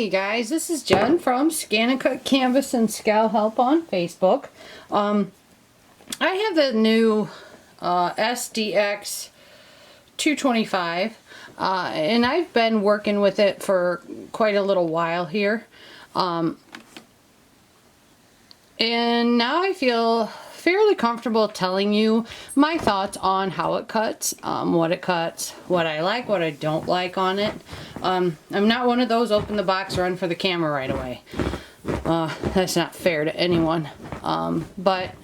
Hey guys, this is Jen from ScanNCut Canvas and Scal Help on Facebook. I have the new SDX 225 and I've been working with it for quite a little while here. And now I feel fairly comfortable telling you my thoughts on how it cuts, what I like, what I don't like on it. I'm not one of those open the box, run for the camera right away. That's not fair to anyone. But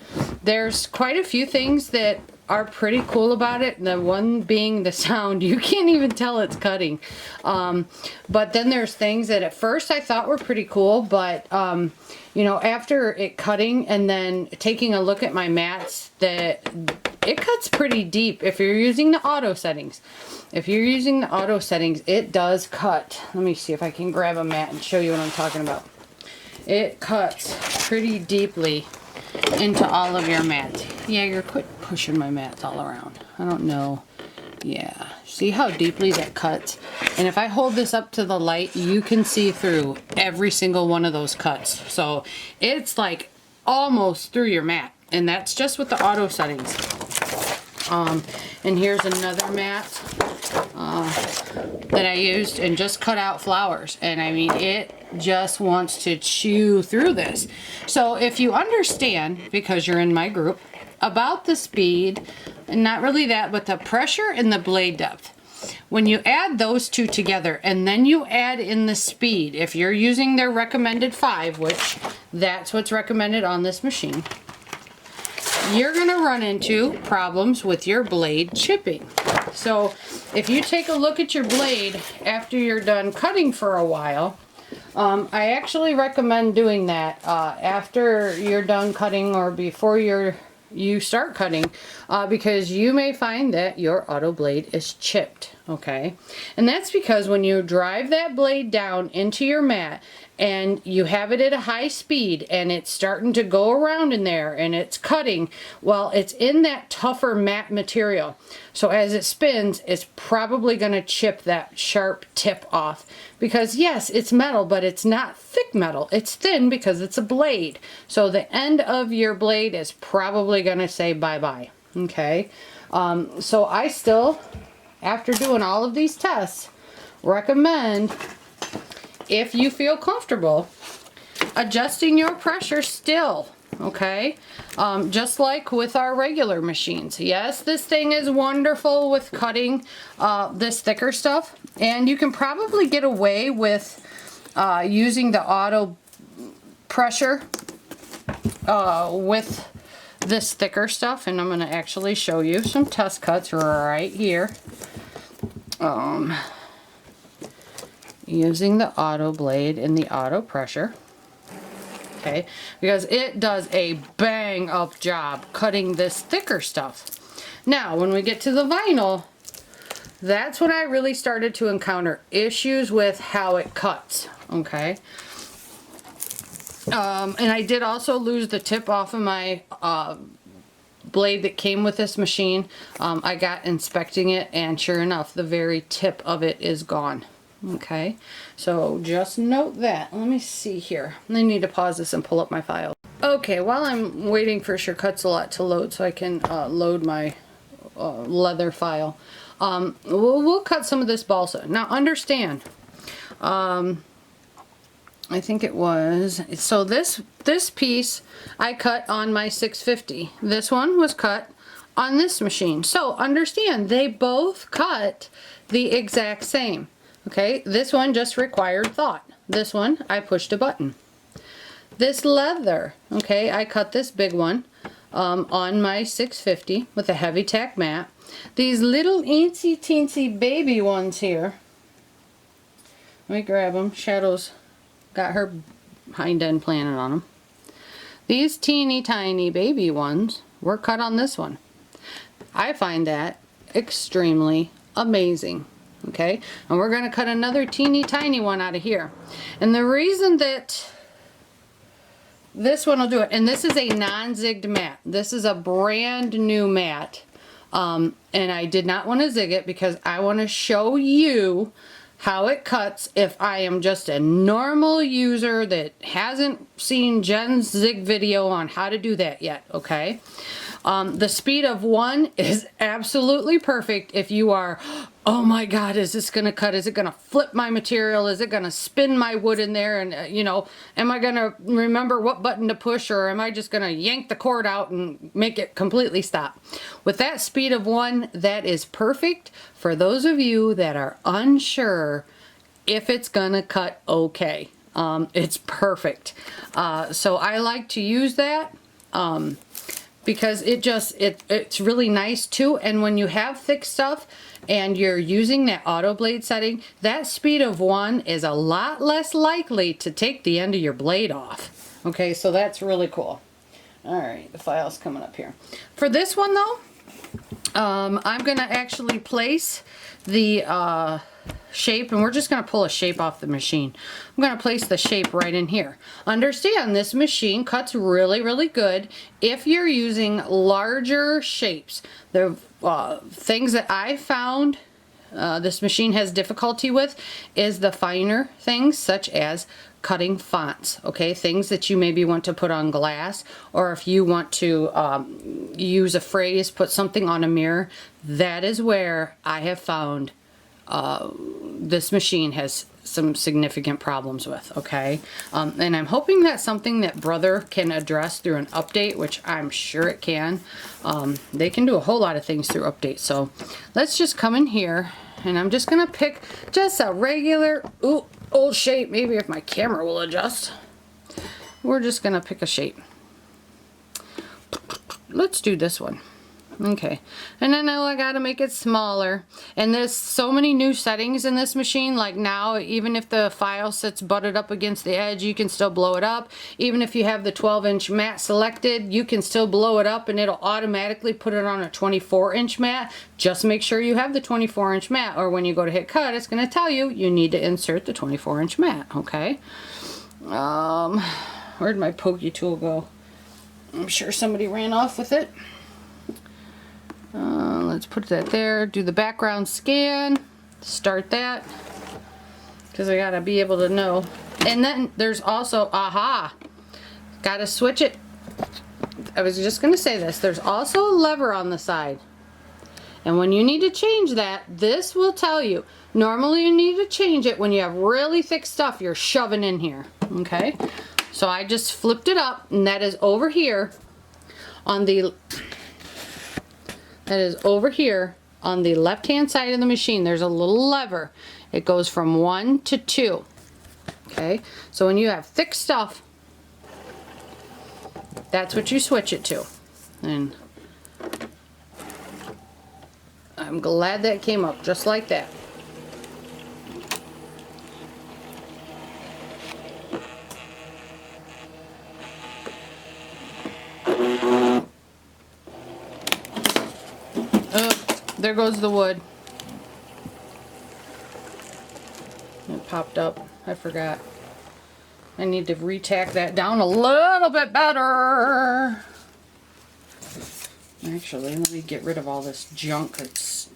there's quite a few things that are pretty cool about it. The one being the sound. You can't even tell it's cutting. But then there's things that at first I thought were pretty cool, but you know, after it cutting and then taking a look at my mats, that it cuts pretty deep if you're using the auto settings. If you're using the auto settings, it does cut. Let me see if I can grab a mat and show you what I'm talking about. It cuts pretty deeply into all of your mats. Yeah, you're quit pushing my mats all around. I don't know. Yeah, see how deeply that cuts? And if I hold this up to the light, you can see through every single one of those cuts. So it's like almost through your mat, and that's just with the auto settings. And here's another mat that I used and just cut out flowers, and I mean it just wants to chew through this. So if you understand, because you're in my group, about the speed, and not really that, but the pressure and the blade depth, when you add those two together and then you add in the speed, if you're using their recommended 5, which that's what's recommended on this machine, you're gonna run into problems with your blade chipping. So if you take a look at your blade after you're done cutting for a while, I actually recommend doing that after you're done cutting or before you start cutting, because you may find that your auto blade is chipped, okay? And that's because when you drive that blade down into your mat and you have it at a high speed and it's starting to go around in there and it's cutting, well, it's in that tougher mat material. So as it spins, it's probably going to chip that sharp tip off, because yes, it's metal, but it's not thick metal. It's thin because it's a blade. So the end of your blade is probably going to say bye-bye, okay? So I still, after doing all of these tests, recommend, if you feel comfortable, adjusting your pressure still, okay? Just like with our regular machines. Yes, this thing is wonderful with cutting this thicker stuff, and you can probably get away with using the auto pressure with this thicker stuff, and I'm going to actually show you some test cuts right here. Using the auto blade and the auto pressure, okay, because it does a bang up job cutting this thicker stuff. Now when we get to the vinyl, that's when I really started to encounter issues with how it cuts, okay? And I did also lose the tip off of my blade that came with this machine. I got inspecting it, and sure enough, the very tip of it is gone. Okay, so just note that. Let me see here. I need to pause this and pull up my file. Okay, while I'm waiting for ScanNCut to load so I can load my leather file, we'll cut some of this balsa. Now understand, I think it was, so this piece I cut on my 650. This one was cut on this machine. So understand, they both cut the exact same. Okay, this one just required thought. This one, I pushed a button. This leather, okay, I cut this big one on my 650 with a heavy tack mat. These little eensy teensy baby ones here, let me grab them. Shadow's got her hind end planted on them. These teeny tiny baby ones were cut on this one. I find that extremely amazing. Okay, and we're going to cut another teeny tiny one out of here. And the reason that this one will do it, and this is a non-zigged mat. This is a brand new mat. And I did not want to zig it because I want to show you how it cuts if I am just a normal user that hasn't seen Jen's Zig video on how to do that yet, okay? The speed of 1 is absolutely perfect if you are, oh my God, is this gonna cut? Is it gonna flip my material? Is it gonna spin my wood in there? And you know, am I gonna remember what button to push, or am I just gonna yank the cord out and make it completely stop? With that speed of 1, that is perfect for those of you that are unsure if it's gonna cut okay. It's perfect. So I like to use that. Because it's really nice too. And when you have thick stuff and you're using that auto blade setting, that speed of 1 is a lot less likely to take the end of your blade off. Okay, so that's really cool. All right, the file's coming up here. For this one though, I'm gonna actually place the shape, and we're just going to pull a shape off the machine. I'm going to place the shape right in here. Understand, this machine cuts really, really good if you're using larger shapes. The things that I found this machine has difficulty with is the finer things, such as cutting fonts, okay? Things that you maybe want to put on glass, or if you want to use a phrase, put something on a mirror. That is where I have found this machine has some significant problems with, okay? And I'm hoping that's something that Brother can address through an update, which I'm sure it can. They can do a whole lot of things through updates. So let's just come in here, and I'm just gonna pick just a regular, old shape. Maybe if my camera will adjust. We're just gonna pick a shape. Let's do this one. Okay, and I know I gotta make it smaller, and there's so many new settings in this machine. Like now, even if the file sits butted up against the edge, you can still blow it up. Even if you have the 12-inch mat selected, you can still blow it up and it'll automatically put it on a 24-inch mat. Just make sure you have the 24-inch mat, or when you go to hit cut, it's gonna tell you you need to insert the 24-inch mat, okay? Where'd my pokey tool go? I'm sure somebody ran off with it. Let's put that there. Do the background scan. Start that. Because I gotta be able to know. And then there's also, gotta switch it. I was just gonna say this. There's also a lever on the side. And when you need to change that, this will tell you. Normally you need to change it when you have really thick stuff you're shoving in here. Okay? So I just flipped it up, and that is over here on the left-hand side of the machine. There's a little lever. It goes from 1 to 2. Okay? So when you have thick stuff, that's what you switch it to. And I'm glad that came up just like that. There goes the wood. It popped up. I forgot. I need to re-tack that down a little bit better. Actually, let me get rid of all this junk that's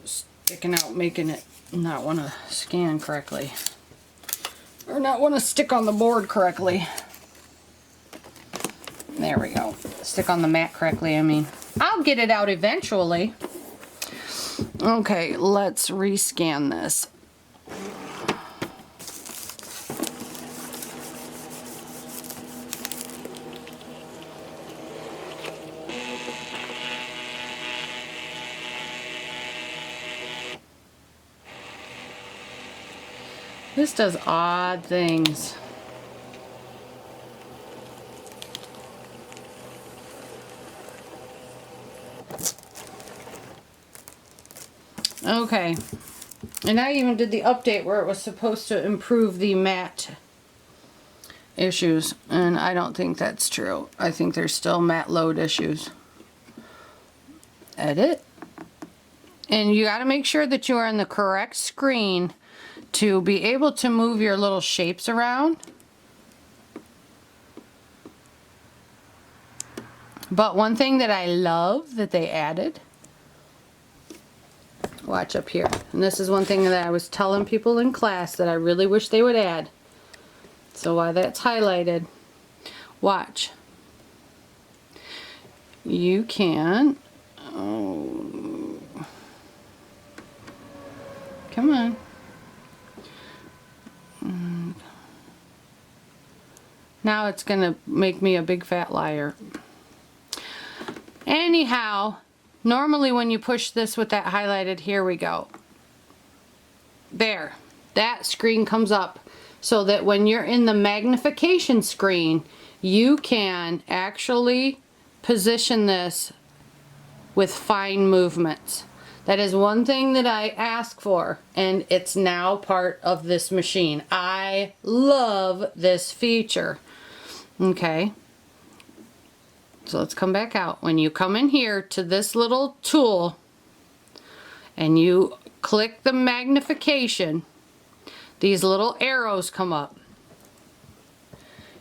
sticking out, making it not want to scan correctly. Or not want to stick on the board correctly. There we go. Stick on the mat correctly, I mean. I'll get it out eventually. Okay, let's rescan this. This does odd things. Okay, and I even did the update where it was supposed to improve the mat issues, and I don't think that's true. I think there's still mat load issues. Edit. And you got to make sure that you are on the correct screen to be able to move your little shapes around. But one thing that I love that they added Watch up here. And this is one thing that I was telling people in class that I really wish they would add. So while that's highlighted, watch. You can, oh, come on. Now it's gonna make me a big fat liar. Anyhow, normally when you push this with that highlighted, here we go. There, that screen comes up so that when you're in the magnification screen, you can actually position this with fine movements. That is one thing that I ask for, and it's now part of this machine. I love this feature. Okay, so let's come back out. When you come in here to this little tool and you click the magnification, these little arrows come up.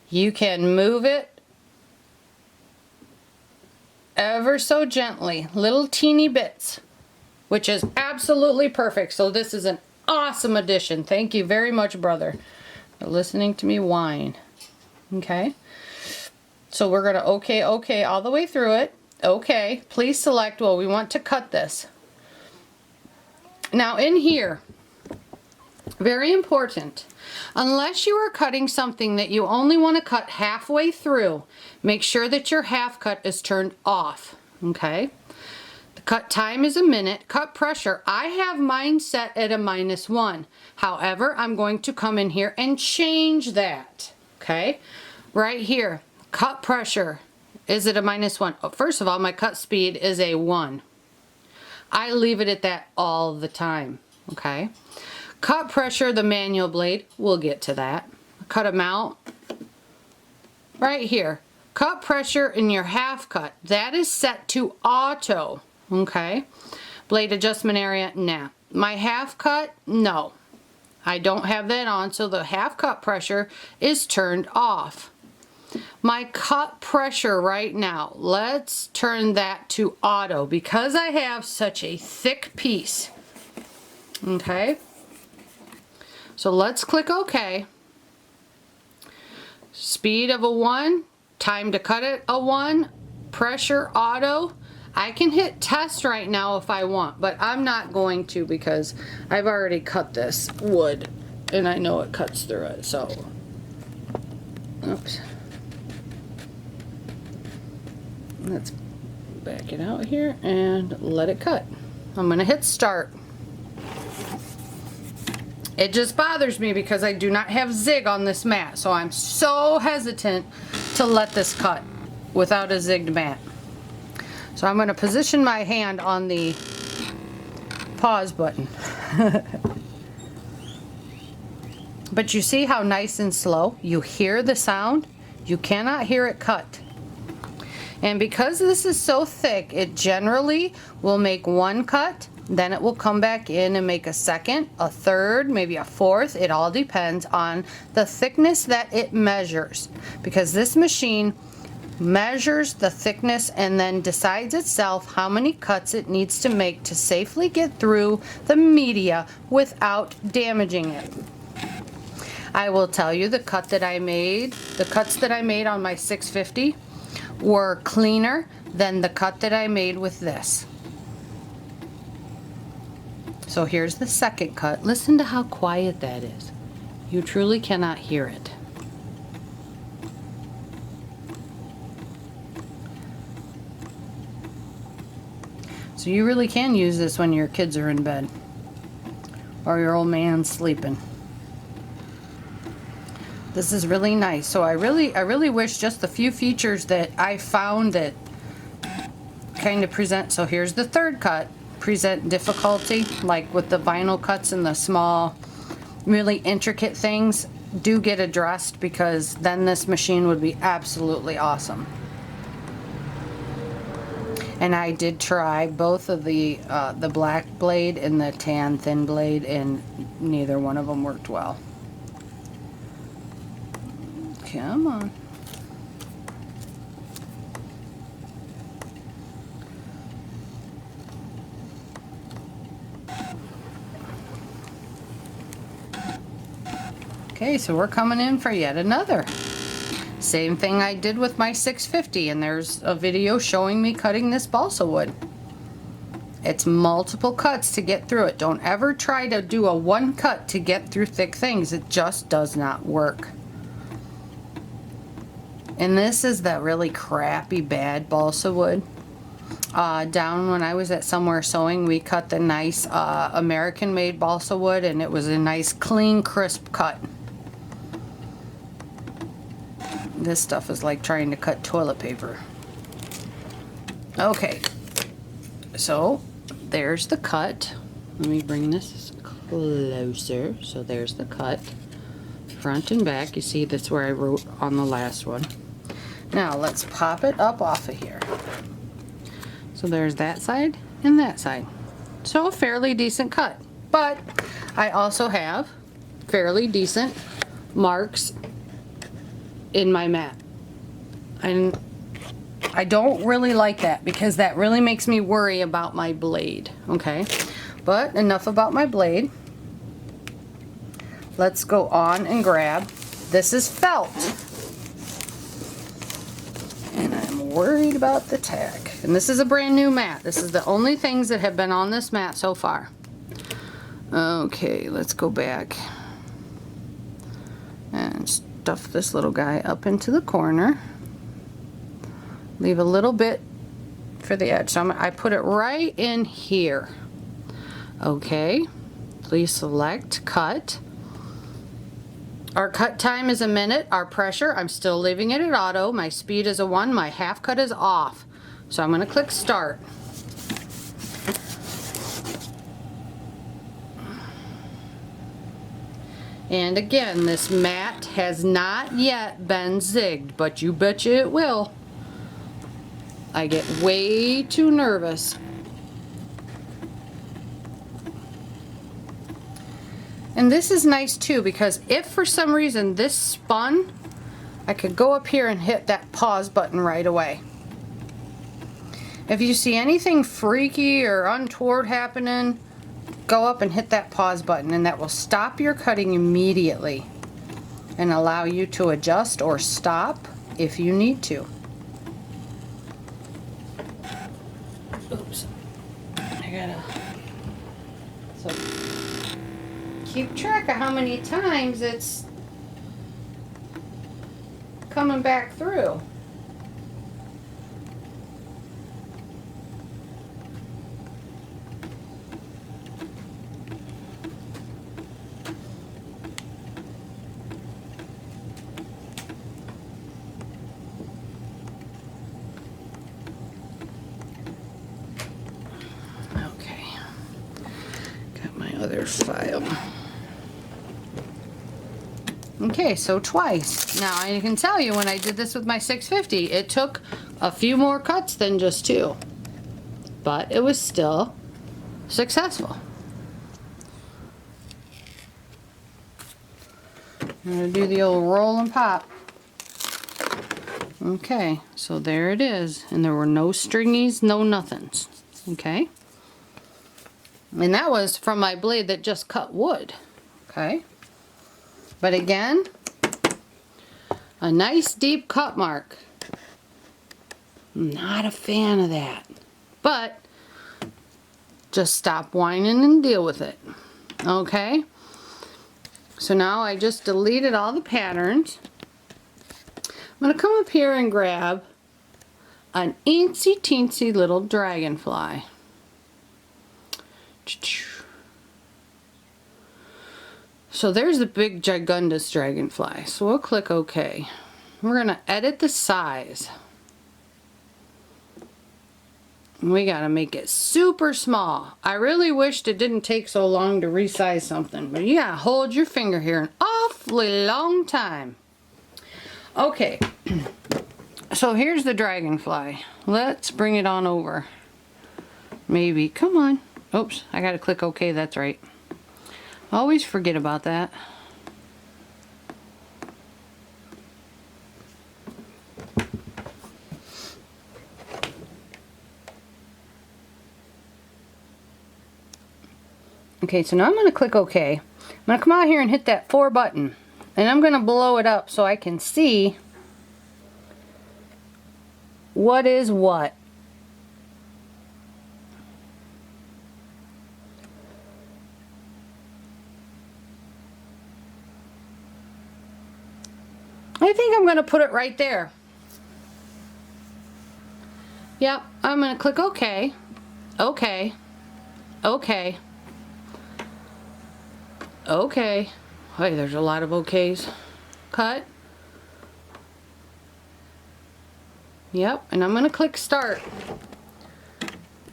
You can move it ever so gently, little teeny bits, which is absolutely perfect. So this is an awesome addition. Thank you very much, brother, for listening to me whine. Okay, so we're gonna okay all the way through it. Okay, please select, well, we want to cut this. Now in here, very important, unless you are cutting something that you only want to cut halfway through, make sure that your half cut is turned off. Okay, the cut time is a minute. Cut pressure, I have mine set at a -1. However, I'm going to come in here and change that. Okay, right here, cut pressure is at a -1. Oh, first of all, my cut speed is a 1. I leave it at that all the time. Okay, cut pressure, the manual blade, we'll get to that. Cut amount, right here, cut pressure in your half cut, that is set to auto. Okay, blade adjustment area, nah. My half cut, no, I don't have that on, so the half cut pressure is turned off. My cut pressure right now, let's turn that to auto because I have such a thick piece. Okay, so let's click OK. Speed of a 1, time to cut it a 1, pressure auto. I can hit test right now if I want, but I'm not going to because I've already cut this wood and I know it cuts through it. So, oops. Let's back it out here and let it cut. I'm going to hit start. It just bothers me because I do not have zig on this mat, so I'm so hesitant to let this cut without a zigged mat. So I'm going to position my hand on the pause button. But you see how nice and slow? You hear the sound? You cannot hear it cut. And because this is so thick, it generally will make one cut, then it will come back in and make a second, a third, maybe a fourth. It all depends on the thickness that it measures. Because this machine measures the thickness and then decides itself how many cuts it needs to make to safely get through the media without damaging it. I will tell you the cut that I made, the cuts that I made on my 650 were cleaner than the cut that I made with this. So here's the second cut. Listen to how quiet that is. You truly cannot hear it. So you really can use this when your kids are in bed or your old man's sleeping. This is really nice. So I really wish just the few features that I found that kind of present. So here's the third cut. Present difficulty, like with the vinyl cuts and the small, really intricate things do get addressed, because then this machine would be absolutely awesome. And I did try both of the black blade and the tan thin blade, and neither one of them worked well. Come on. Okay, so we're coming in for yet another. Same thing I did with my 650, and there's a video showing me cutting this balsa wood. It's multiple cuts to get through it. Don't ever try to do a one cut to get through thick things. It just does not work. And this is that really crappy bad balsa wood. Down when I was at Somewhere Sewing, we cut the nice American made balsa wood, and it was a nice clean crisp cut. This stuff is like trying to cut toilet paper. Okay, so there's the cut. Let me bring this closer. So there's the cut, front and back. You see that's where I wrote on the last one. Now let's pop it up off of here. So there's that side and that side. So a fairly decent cut. But I also have fairly decent marks in my mat. And I don't really like that because that really makes me worry about my blade. Okay, but enough about my blade. Let's go on and grab. This is felt. And I'm worried about the tack. And this is a brand new mat. This is the only things that have been on this mat so far. Okay, let's go back and stuff this little guy up into the corner. Leave a little bit for the edge. So I put it right in here. Okay, please select cut. Our cut time is a minute. Our pressure, I'm still leaving it at auto. My speed is a 1. My half cut is off. So I'm going to click start. And again, this mat has not yet been zigged, but you betcha it will. I get way too nervous. And this is nice too, because if for some reason this spun, I could go up here and hit that pause button right away. If you see anything freaky or untoward happening, go up and hit that pause button, and that will stop your cutting immediately and allow you to adjust or stop if you need to. Oops. I gotta... So keep track of how many times it's coming back through. Other file. Okay, so twice. Now I can tell you when I did this with my 650, it took a few more cuts than just 2, but it was still successful. I'm gonna do the old roll and pop. Okay, so there it is, and there were no stringies, no nothings. Okay. And that was from my blade that just cut wood. Okay. But again, a nice deep cut mark. I'm not a fan of that. But just stop whining and deal with it. Okay. So now I just deleted all the patterns. I'm going to come up here and grab an eensy teensy little dragonfly. So there's the big gigundous dragonfly. So we'll click OK. We're going to edit the size. We got to make it super small. I really wished it didn't take so long to resize something, but you got to hold your finger here an awfully long time. Okay. So here's the dragonfly. Let's bring it on over. Maybe. Come on. Oops, I gotta click OK, that's right. Always forget about that. Okay, so now I'm gonna click OK. I'm gonna come out here and hit that 4 button. And I'm going to blow it up so I can see what is what. I think I'm going to put it right there. Yep, I'm going to click OK. OK. OK. OK. Hey, there's a lot of OKs. Cut. Yep, and I'm going to click Start.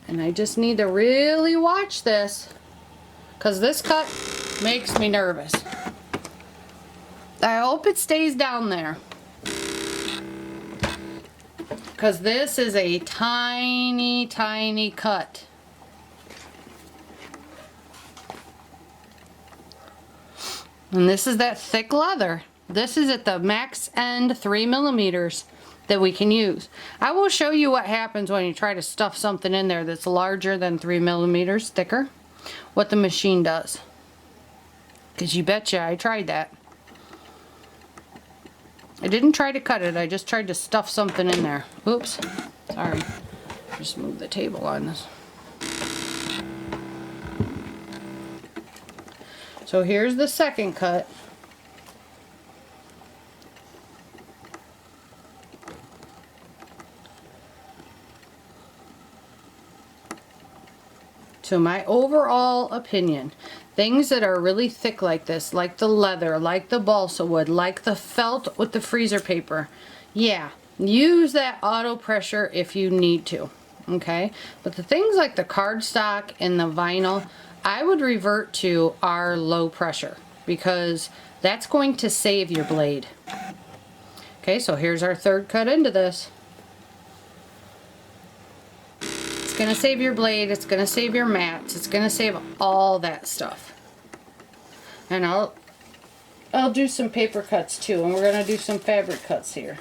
And I just need to really watch this, because this cut makes me nervous. I hope it stays down there, because this is a tiny, tiny cut. And this is that thick leather. This is at the max end 3mm that we can use. I will show you what happens when you try to stuff something in there that's larger than 3mm thicker, what the machine does. Because you betcha I tried that. I didn't try to cut it, I just tried to stuff something in there. Oops, sorry. Just move the table on this. So here's the second cut. To my overall opinion, things that are really thick like this, like the leather, like the balsa wood, like the felt with the freezer paper, yeah, use that auto pressure if you need to, okay? But the things like the cardstock and the vinyl, I would revert to our low pressure, because that's going to save your blade. Okay, so here's our third cut into this. It's going to save your blade, it's going to save your mats, it's going to save all that stuff. And I'll do some paper cuts too, and we're going to do some fabric cuts here.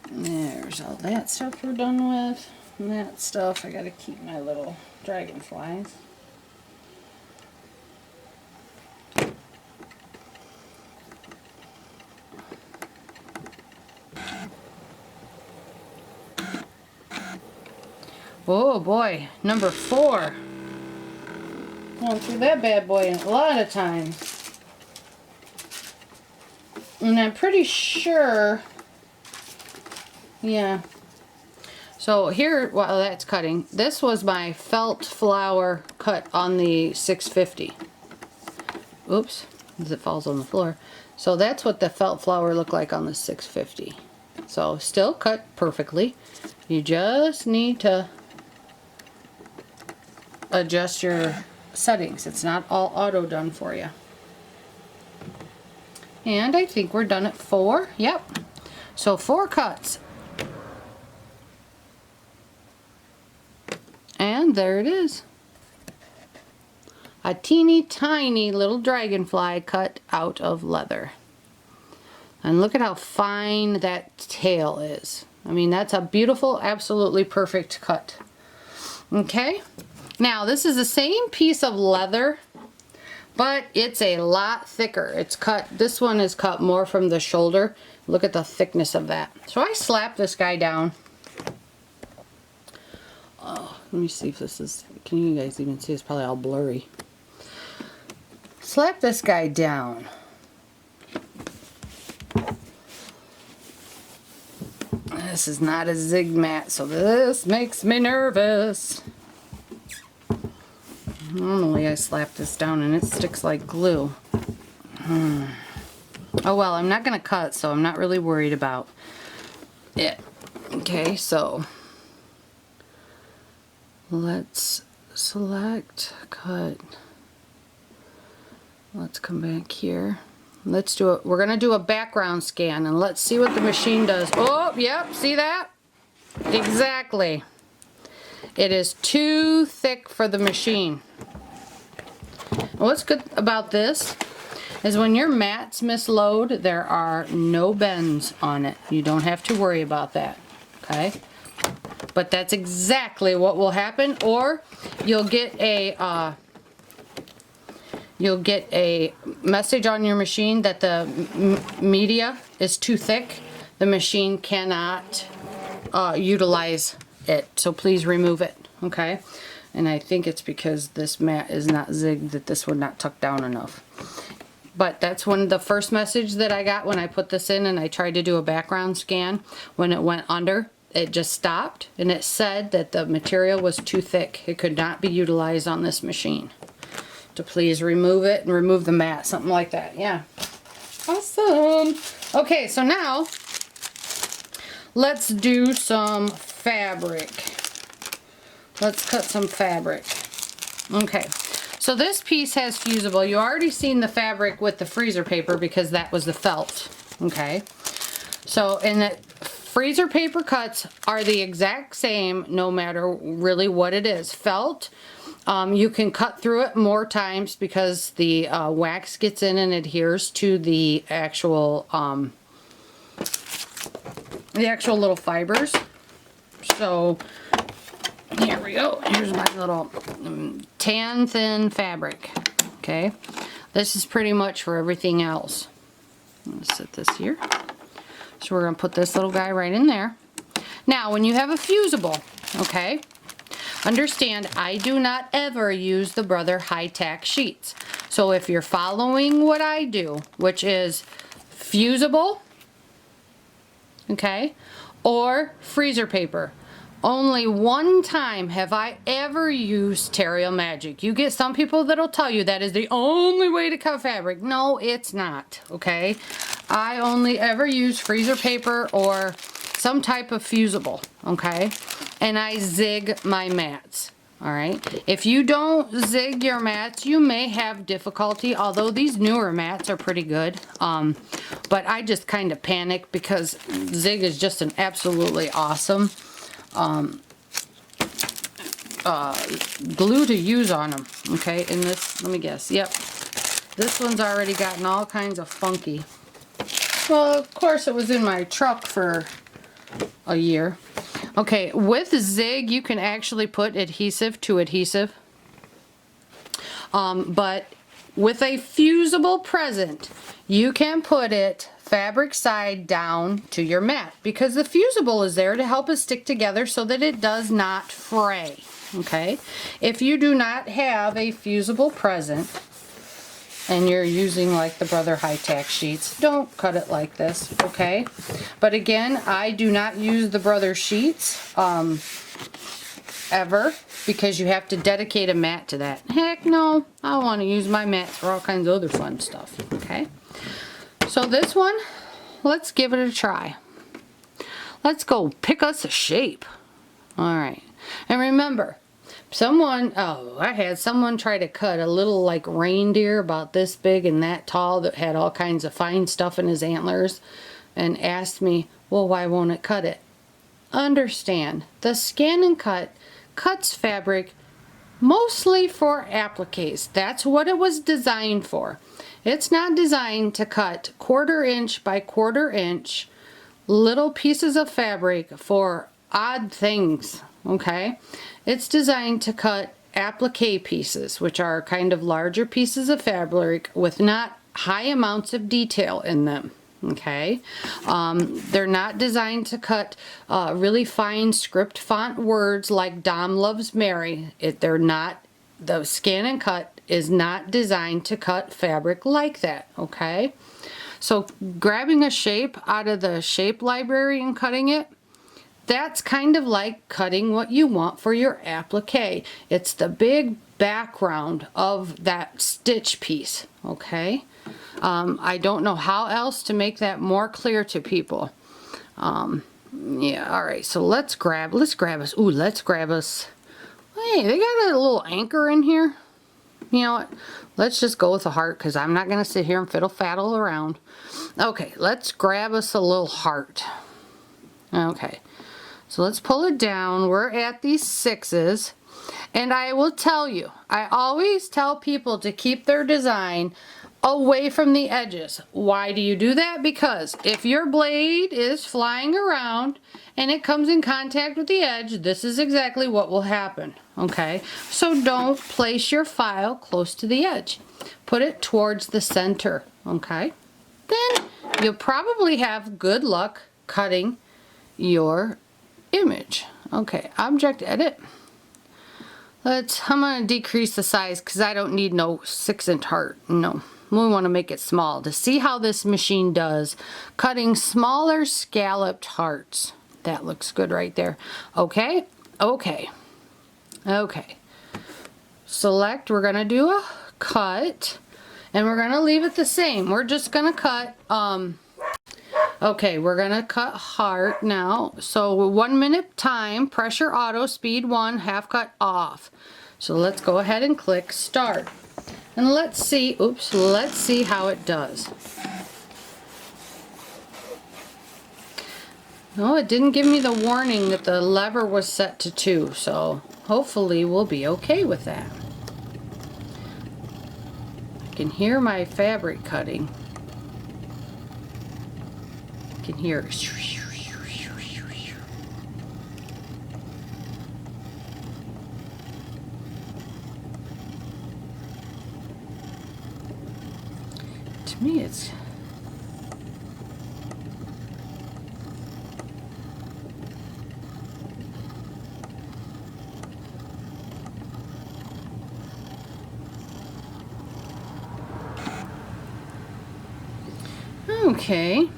There's all that stuff we're done with. And that stuff, I got to keep my little dragonflies. Oh boy, number 4. Going through that bad boy a lot of times. And I'm pretty sure, yeah. So here, while that's cutting, this was my felt flower cut on the 650. Oops, as it falls on the floor. So that's what the felt flower looked like on the 650. So still cut perfectly. You just need to adjust your settings. It's not all auto done for you. And I think we're done at 4. Yep. So 4 cuts. And there it is. A teeny tiny little dragonfly cut out of leather. And look at how fine that tail is. I mean, that's a beautiful, absolutely perfect cut. Okay? Now, this is the same piece of leather, but it's a lot thicker. It's cut, this one is cut more from the shoulder. Look at the thickness of that. So I slapped this guy down. Oh, let me see if this is, can you guys even see? It's probably all blurry. Slap this guy down. This is not a zig mat, so this makes me nervous. Normally I slap this down and it sticks like glue. Oh well, I'm not going to cut, so I'm not really worried about it. Okay, so let's select, cut. Let's come back here. Let's do it. We're going to do a background scan and let's see what the machine does. Oh, yep, see that? Exactly. It is too thick for the machine. And what's good about this is when your mats misload, there are no bends on it. You don't have to worry about that. Okay? But that's exactly what will happen. Or you'll get a message on your machine that the media is too thick. The machine cannot utilize it. So please remove it, okay? And I think it's because this mat is not zigged that this would not tuck down enough. But that's the first message that I got when I put this in and I tried to do a background scan. When it went under, it just stopped and it said that the material was too thick. It could not be utilized on this machine. To please remove it and remove the mat, something like that. Yeah. Awesome. Okay, so now let's do some fabric. Let's cut some fabric. Okay. So this piece has fusible. You already seen the fabric with the freezer paper because that was the felt, okay? So, and the freezer paper cuts are the exact same no matter really what it is. Felt, you can cut through it more times because the wax gets in and adheres to the actual little fibers. So, here we go. Here's my little tan thin fabric. Okay. This is pretty much for everything else. I'm going to set this here. So we're going to put this little guy right in there. Now, when you have a fusible, okay, understand I do not ever use the Brother high-tack sheets. So if you're following what I do, which is fusible, okay, or freezer paper, only one time have I ever used Terrio Magic. You get some people that'll tell you that is the only way to cut fabric. No, it's not, okay? I only ever use freezer paper or some type of fusible, okay? And I zig my mats, all right? If you don't zig your mats, you may have difficulty, although these newer mats are pretty good. But I just kind of panic because zig is just an absolutely awesome glue to use on them, okay? And this, let me guess, yep, this one's already gotten all kinds of funky. Well, of course it was in my truck for a year. Okay, with zig you can actually put adhesive to adhesive, but with a fusible present you can put it fabric side down to your mat because the fusible is there to help it stick together so that it does not fray, okay? If you do not have a fusible present and you're using like the Brother high-tack sheets, don't cut it like this, okay? But again, I do not use the Brother sheets ever because you have to dedicate a mat to that. Heck no, I want to use my mats for all kinds of other fun stuff, okay? So this one, let's give it a try. Let's go pick us a shape. Alright. And remember, I had someone try to cut a little like reindeer about this big and that tall that had all kinds of fine stuff in his antlers and asked me, well, why won't it cut it? Understand, the ScanNCut cuts fabric mostly for appliques. That's what it was designed for. It's not designed to cut 1/4 inch by 1/4 inch little pieces of fabric for odd things, okay? It's designed to cut applique pieces, which are kind of larger pieces of fabric with not high amounts of detail in them, okay? They're not designed to cut really fine script font words like Dom loves Mary. They're not, the ScanNCut is not designed to cut fabric like that, okay? So grabbing a shape out of the shape library and cutting it, that's kind of like cutting what you want for your applique. It's the big background of that stitch piece, okay? I don't know how else to make that more clear to people. Yeah, all right, so let's grab us, hey, they got a little anchor in here. You know what? Let's just go with a heart because I'm not going to sit here and fiddle-faddle around. Okay, let's grab us a little heart. Okay, so let's pull it down. We're at these 6s. And I will tell you, I always tell people to keep their design away from the edges. Why do you do that? Because if your blade is flying around and it comes in contact with the edge, this is exactly what will happen, okay? So don't place your file close to the edge. Put it towards the center, okay? Then you'll probably have good luck cutting your image. Okay, object edit. I'm gonna decrease the size because I don't need no 6-inch heart, no. We want to make it small to see how this machine does cutting smaller scalloped hearts. That looks good right there. Okay, okay, okay. Select, we're gonna do a cut and we're gonna leave it the same. We're just gonna cut, okay, we're gonna cut heart now. So 1 minute time, pressure auto, speed 1, half cut off. So let's go ahead and click start. And let's see, oops, let's see how it does. No, it didn't give me the warning that the lever was set to 2, so hopefully we'll be okay with that. I can hear my fabric cutting. I can hear it. To me, it's okay.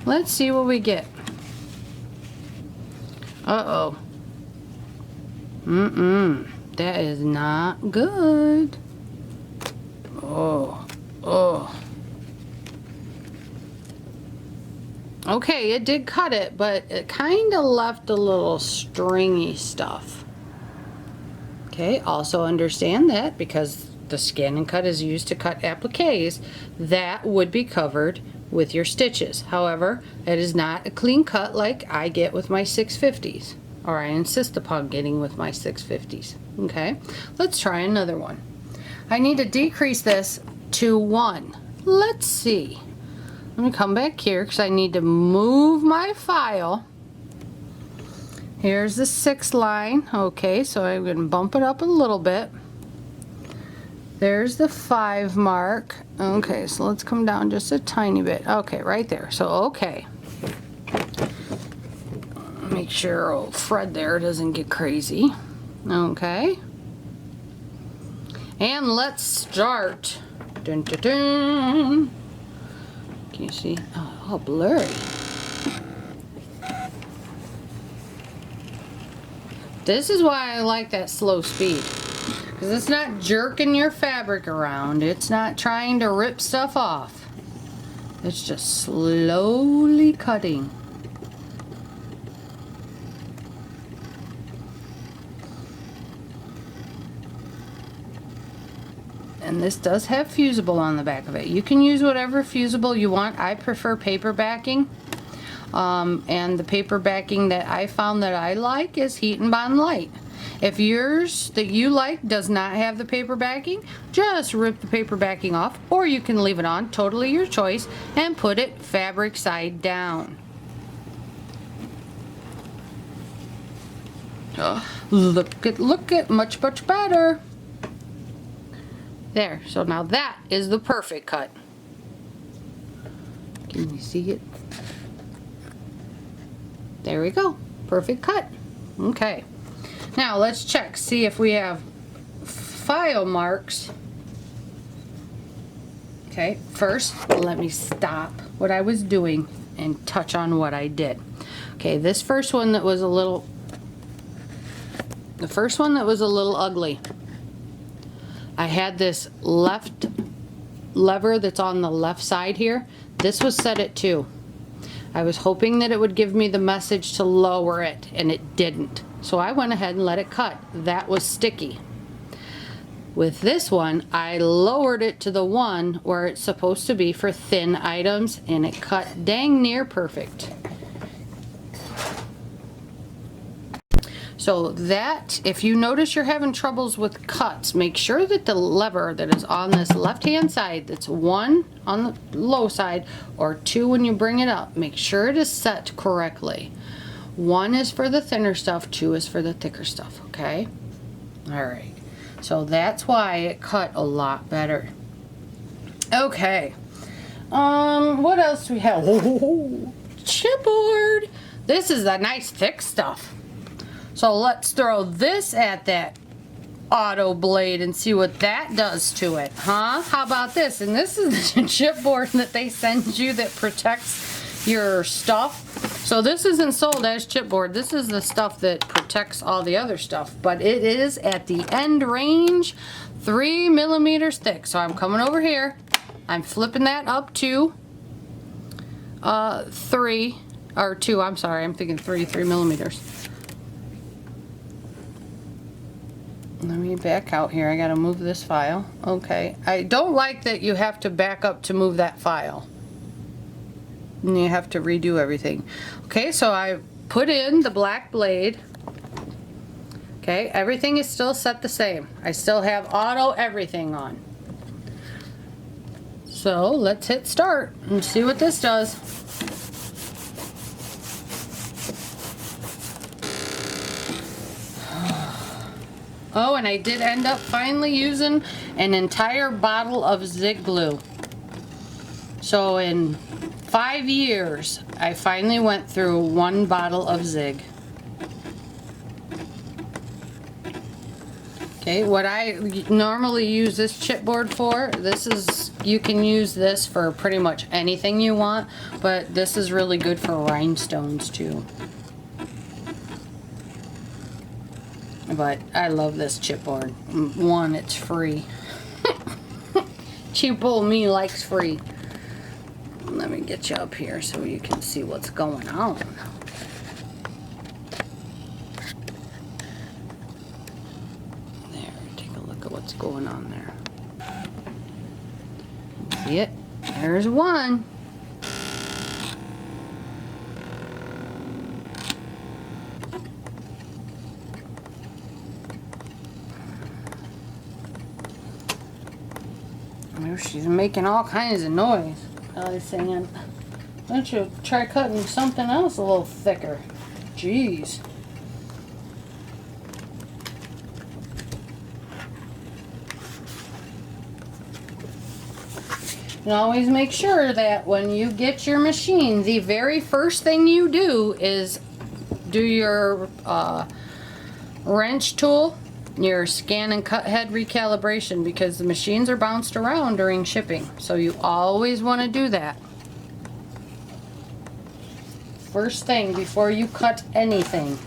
Let's see what we get. Uh-oh. That is not good. Oh. Oh. Okay, it did cut it, but it kind of left a little stringy stuff. Okay, also understand that because the ScanNCut is used to cut appliques, that would be covered with your stitches. However, it is not a clean cut like I get with my 650s, or I insist upon getting with my 650s. Okay, let's try another one. I need to decrease this to 1. Let's see. Let me come back here because I need to move my file. Here's the 6 line. Okay, so I'm going to bump it up a little bit. There's the 5 mark. Okay, so let's come down just a tiny bit. Okay, right there. So, okay. Make sure old Fred there doesn't get crazy. Okay. And let's start. Dun, dun, dun. Can you see? Oh, all blurry. This is why I like that slow speed. Because it's not jerking your fabric around. It's not trying to rip stuff off. It's just slowly cutting. And this does have fusible on the back of it. You can use whatever fusible you want. I prefer paper backing. And the paper backing that I found that I like is Heat and Bond Light. If yours that you like does not have the paper backing, just rip the paper backing off, or you can leave it on, totally your choice, and put it fabric side down. Look at much better. There, so now that is the perfect cut. Can you see it? There we go, perfect cut. Okay, now let's check, see if we have file marks. Okay, first let me stop what I was doing and touch on what I did. Okay, this first one that was a little, ugly. I had this left lever that's on the left side here. This was set at 2. I was hoping that it would give me the message to lower it, and it didn't. So I went ahead and let it cut. That was sticky. With this one, I lowered it to the 1 where it's supposed to be for thin items, and it cut dang near perfect. So that, if you notice you're having troubles with cuts, make sure that the lever that is on this left-hand side, that's 1 on the low side or 2 when you bring it up, make sure it is set correctly. 1 is for the thinner stuff, 2 is for the thicker stuff, okay? All right, so that's why it cut a lot better. Okay, what else do we have? Oh, chipboard. This is the nice thick stuff. So let's throw this at that auto blade and see what that does to it, huh? How about this? And this is the chipboard that they send you that protects your stuff. So this isn't sold as chipboard. This is the stuff that protects all the other stuff, but it is at the end range 3 millimeters thick. So I'm coming over here. I'm flipping that up to 3 or 2. I'm sorry. I'm thinking 3 millimeters. Let me back out here. I gotta move this file. Okay. I don't like that you have to back up to move that file. And you have to redo everything. Okay, so I put in the black blade. Okay, everything is still set the same. I still have auto everything on. So let's hit start and see what this does. Oh, and I did end up finally using an entire bottle of Zig glue. So in 5 years, I finally went through 1 bottle of Zig. Okay, what I normally use this chipboard for, this is, you can use this for pretty much anything you want, but this is really good for rhinestones too. But I love this chipboard. 1, it's free. Cheap old me likes free. Let me get you up here so you can see what's going on. There, take a look at what's going on there. See it? There's 1. She's making all kinds of noise. I was saying, why don't you try cutting something else a little thicker? Jeez. And always make sure that when you get your machine, the very first thing you do is do your wrench tool, your scan and cut head recalibration, because the machines are bounced around during shipping. So you always want to do that first thing before you cut anything.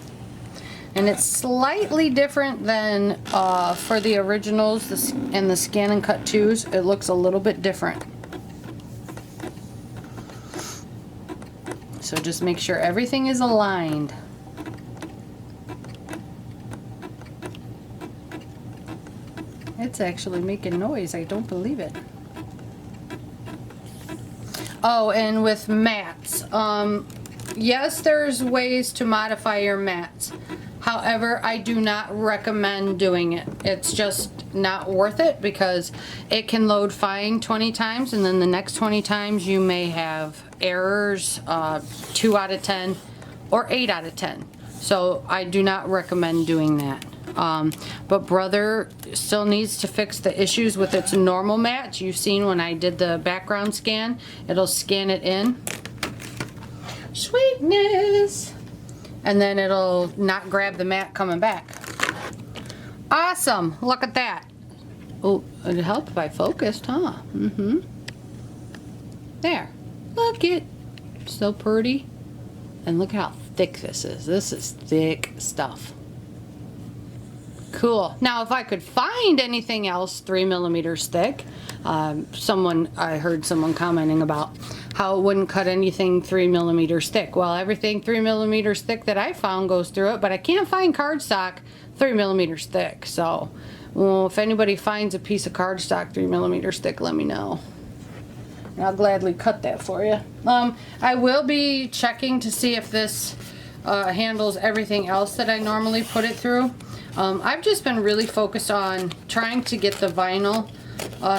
And it's slightly different than for the originals and the ScanNCut 2s. It looks a little bit different. So just make sure everything is aligned. It's actually making noise. I don't believe it. Oh, and with mats. Yes, there's ways to modify your mats. However, I do not recommend doing it. It's just not worth it because it can load fine 20 times and then the next 20 times you may have errors, 2 out of 10 or 8 out of 10. So I do not recommend doing that. But Brother still needs to fix the issues with its normal mat. You've seen when I did the background scan, it'll scan it in. Sweetness! And then it'll not grab the mat coming back. Awesome! Look at that. Oh, it helped if I focused, huh? Mm-hmm. There. Look it. So pretty. And look how thick this is. This is thick stuff. Cool. Now, if I could find anything else 3 millimeters thick, I heard someone commenting about how it wouldn't cut anything 3 millimeters thick. Well, everything 3 millimeters thick that I found goes through it, but I can't find cardstock 3 millimeters thick. So, well, if anybody finds a piece of cardstock 3 millimeters thick, let me know. And I'll gladly cut that for you. I will be checking to see if this handles everything else that I normally put it through. I've just been really focused on trying to get the vinyl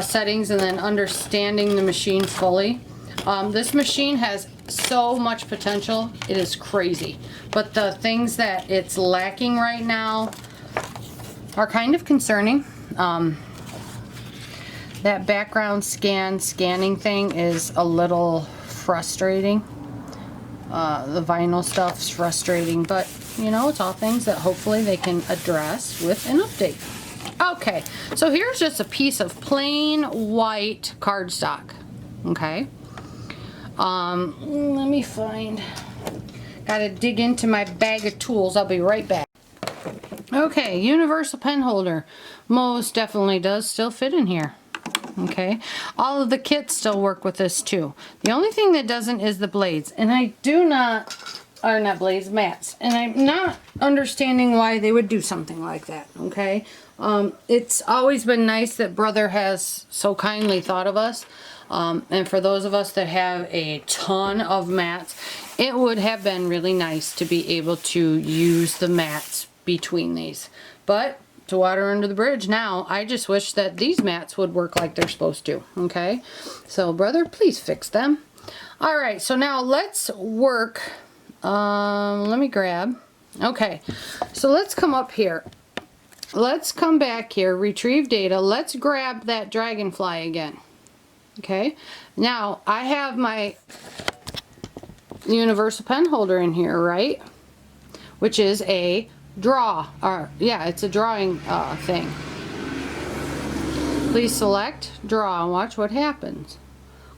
settings and then understanding the machine fully. This machine has so much potential, it is crazy. But the things that it's lacking right now are kind of concerning. That background scanning thing is a little frustrating. The vinyl stuff's frustrating, but you know, it's all things that hopefully they can address with an update. Okay, so here's just a piece of plain white cardstock. Okay. Let me find, gotta dig into my bag of tools. I'll be right back. Okay, universal pen holder. Most definitely does still fit in here. Okay, all of the kits still work with this too. The only thing that doesn't is the blades, and I do not, or not blades, mats, and I'm not understanding why they would do something like that. Okay, it's always been nice that Brother has so kindly thought of us, and for those of us that have a ton of mats, it would have been really nice to be able to use the mats between these, but to water under the bridge now. I just wish that these mats would work like they're supposed to. Okay, so Brother, please fix them. All right, so now let's work. Let me grab. Okay, so let's come up here. Let's come back here, retrieve data. Let's grab that dragonfly again. Okay, now I have my universal pen holder in here, right? Which is a it's a drawing thing. Please select draw and watch what happens.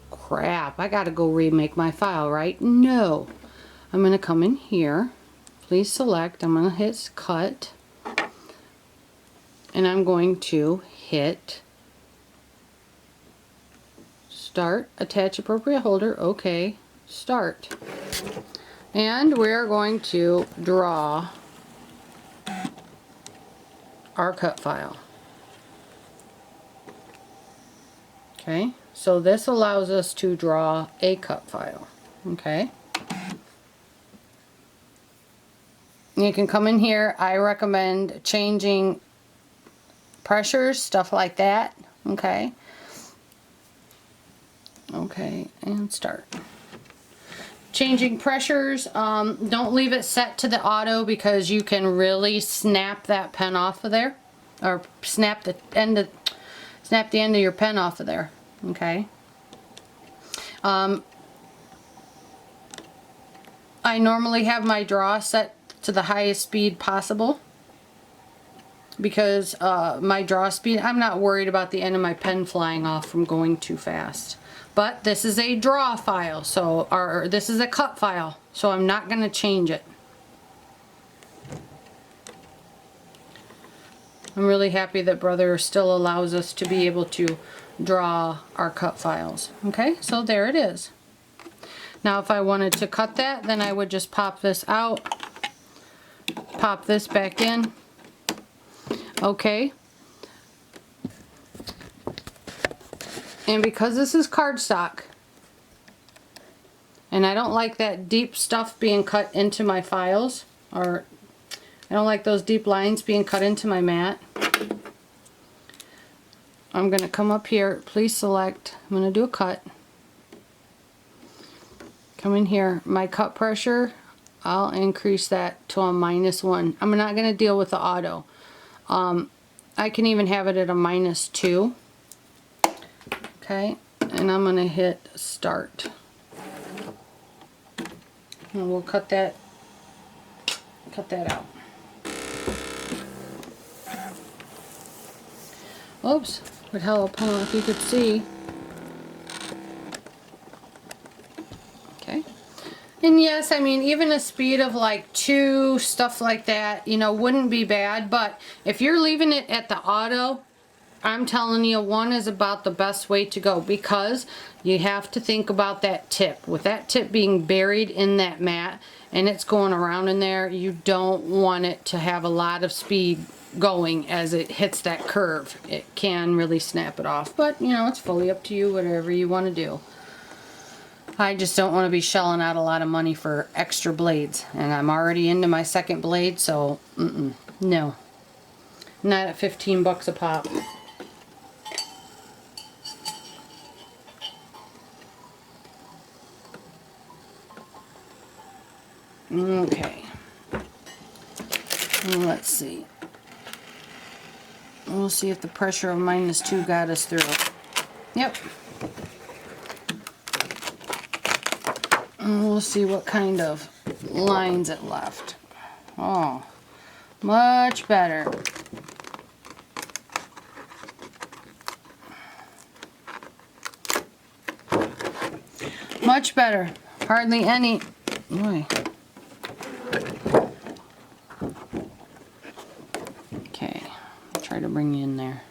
Crap, I gotta go remake my file, right? No, I'm gonna come in here, please select, I'm gonna hit cut, and I'm going to hit start, attach appropriate holder, okay, start, and we're going to draw our cut file. Okay, so this allows us to draw a cut file. Okay, you can come in here. I recommend changing pressures, stuff like that. Okay, okay, and start. Changing pressures, don't leave it set to the auto because you can really snap that pen off of there, or snap the end of your pen off of there. Okay. I normally have my draw set to the highest speed possible because my draw speed, I'm not worried about the end of my pen flying off from going too fast. But this is a draw file, so, or this is a cut file, so I'm not going to change it. I'm really happy that Brother still allows us to be able to draw our cut files. Okay, so there it is. Now if I wanted to cut that, then I would just pop this out, pop this back in. Okay. And because this is cardstock, and I don't like that deep stuff being cut into my files, or I don't like those deep lines being cut into my mat, I'm going to come up here, please select, I'm going to do a cut. Come in here, my cut pressure, I'll increase that to a -1. I'm not going to deal with the auto. I can even have it at a -2. Okay, and I'm going to hit start. And we'll cut that out. Oops, would help if you could see. Okay. And yes, I mean, even a speed of like 2, stuff like that, you know, wouldn't be bad. But if you're leaving it at the auto, I'm telling you, 1 is about the best way to go, because you have to think about that tip. With that tip being buried in that mat and it's going around in there, you don't want it to have a lot of speed going as it hits that curve. It can really snap it off, but you know, it's fully up to you, whatever you want to do. I just don't want to be shelling out a lot of money for extra blades. And I'm already into my second blade, so no. Not at 15 bucks a pop. Okay. Let's see. We'll see if the pressure of -2 got us through. Yep. And we'll see what kind of lines it left. Oh, much better. Much better. Hardly any. Boy. Okay, I'll try to bring you in there.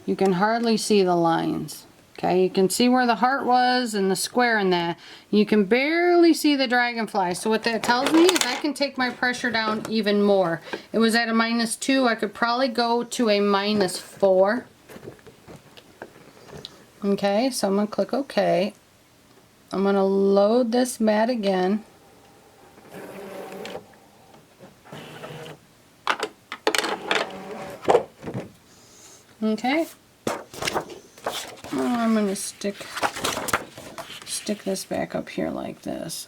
You can hardly see the lines. Okay, you can see where the heart was and the square in that. You can barely see the dragonfly. So what that tells me is I can take my pressure down even more. It was at a -2. I could probably go to a -4. Okay, so I'm going to click OK. I'm going to load this mat again. Okay. I'm going to stick this back up here like this.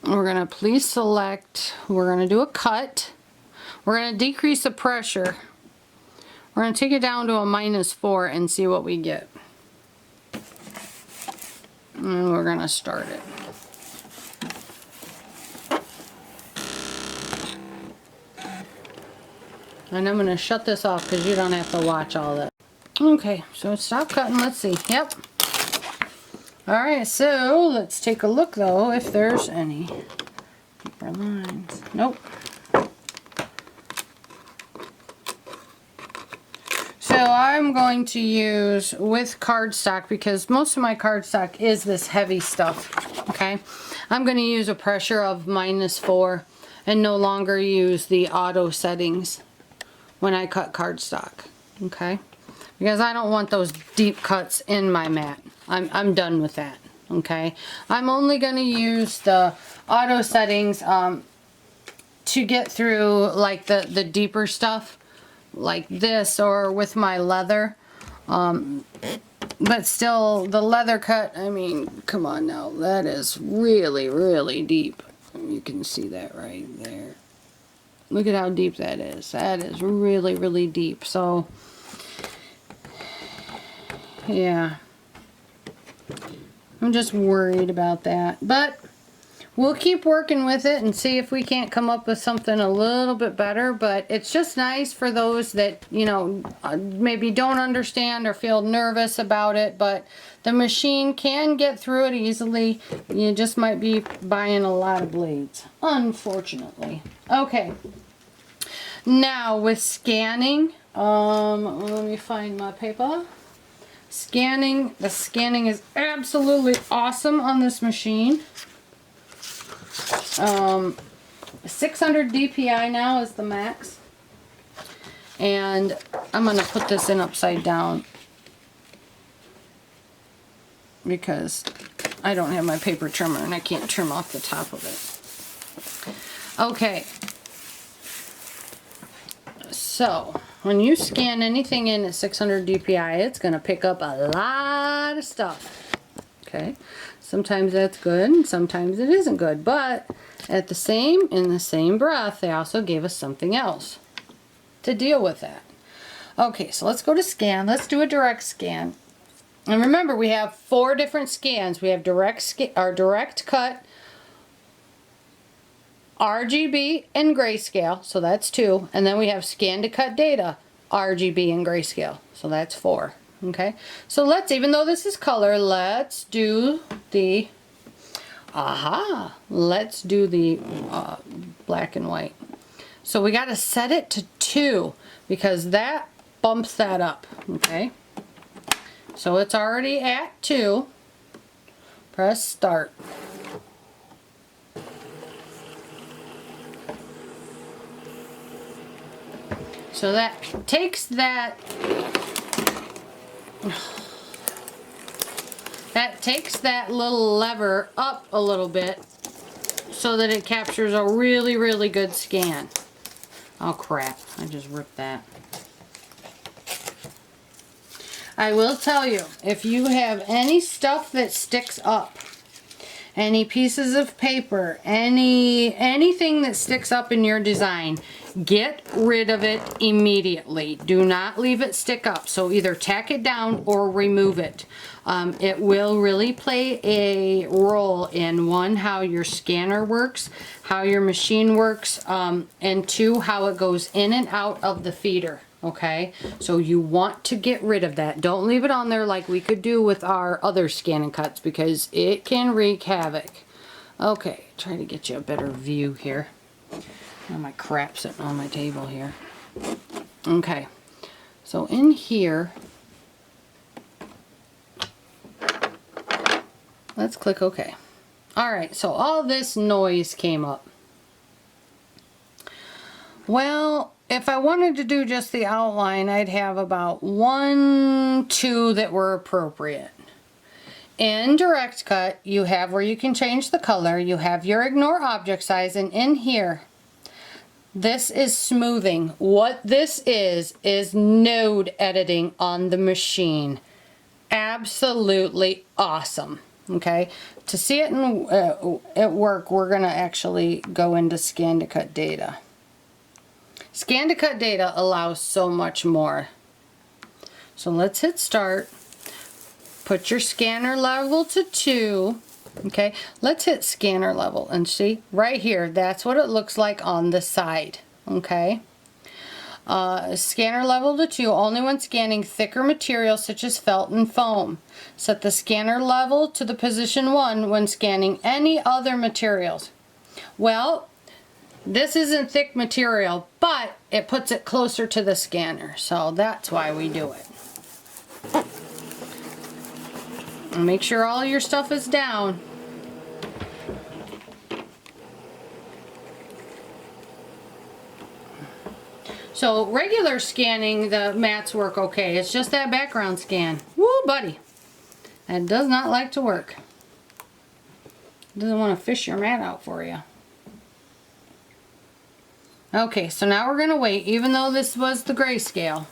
We're going to please select, we're going to do a cut. We're going to decrease the pressure. We're going to take it down to a -4 and see what we get. And we're going to start it. And I'm going to shut this off because you don't have to watch all that. Okay, so stop cutting. Let's see. Yep. Alright, so let's take a look though if there's any deeper lines. Nope. So I'm going to use with cardstock because most of my cardstock is this heavy stuff. Okay, I'm going to use a pressure of -4 and no longer use the auto settings when I cut cardstock. Okay, because I don't want those deep cuts in my mat. I'm done with that. Okay, I'm only going to use the auto settings to get through like the deeper stuff like this or with my leather. But still, the leather cut, I mean, come on now, that is really, really deep. You can see that right there. Look at how deep that is. That is really, really deep. So, yeah. I'm just worried about that. But we'll keep working with it and see if we can't come up with something a little bit better. But it's just nice for those that, you know, maybe don't understand or feel nervous about it. But the machine can get through it easily. You just might be buying a lot of blades, unfortunately. Okay. Now with scanning, let me find my paper. Scanning, the scanning is absolutely awesome on this machine. 600 DPI now is the max. And I'm going to put this in upside down because I don't have my paper trimmer and I can't trim off the top of it. Okay. So, when you scan anything in at 600 DPI, it's going to pick up a lot of stuff. Okay? Sometimes that's good, and sometimes it isn't good. But in the same breath, they also gave us something else to deal with that. Okay, so let's go to scan. Let's do a direct scan. And remember, we have 4 different scans. We have direct cut, RGB and grayscale, so that's 2, and then we have ScanNCut data, RGB and grayscale, so that's 4. Okay, so let's, even though this is color, let's do the let's do the black and white. So we got to set it to 2 because that bumps that up. Okay, so it's already at 2. Press start. So that takes that. that takes that little lever up a little bit so that it captures a really, really good scan. Oh crap, I just ripped that. I will tell you, if you have any stuff that sticks up, any pieces of paper, anything that sticks up in your design, get rid of it immediately. Do not leave it stick up. So either tack it down or remove it. It will really play a role in, one, how your scanner works, how your machine works, and two, how it goes in and out of the feeder. Okay, so you want to get rid of that. Don't leave it on there like we could do with our other ScanNCuts, because it can wreak havoc. Okay, try to get you a better view here. Oh, my crap sitting on my table here. Okay, so in here, let's click OK. Alright, so all this noise came up. Well, if I wanted to do just the outline, I'd have about 1, 2 that were appropriate. In Direct Cut, you have where you can change the color, you have your ignore object size, and in here, this is smoothing. What this is node editing on the machine. Absolutely awesome. Okay, to see it at work, we're going to actually go into ScanNCut data. ScanNCut data allows so much more. So let's hit start. Put your scanner level to 2. Okay, let's hit scanner level and see right here. That's what it looks like on the side. Okay, scanner level to 2 only when scanning thicker materials such as felt and foam. Set the scanner level to the position 1 when scanning any other materials. Well, this isn't thick material, but it puts it closer to the scanner, so that's why we do it. And make sure all your stuff is down. So regular scanning, the mats work okay. It's just that background scan. Woo, buddy. That does not like to work. It doesn't want to fish your mat out for you. Okay, so now we're going to wait, even though this was the grayscale.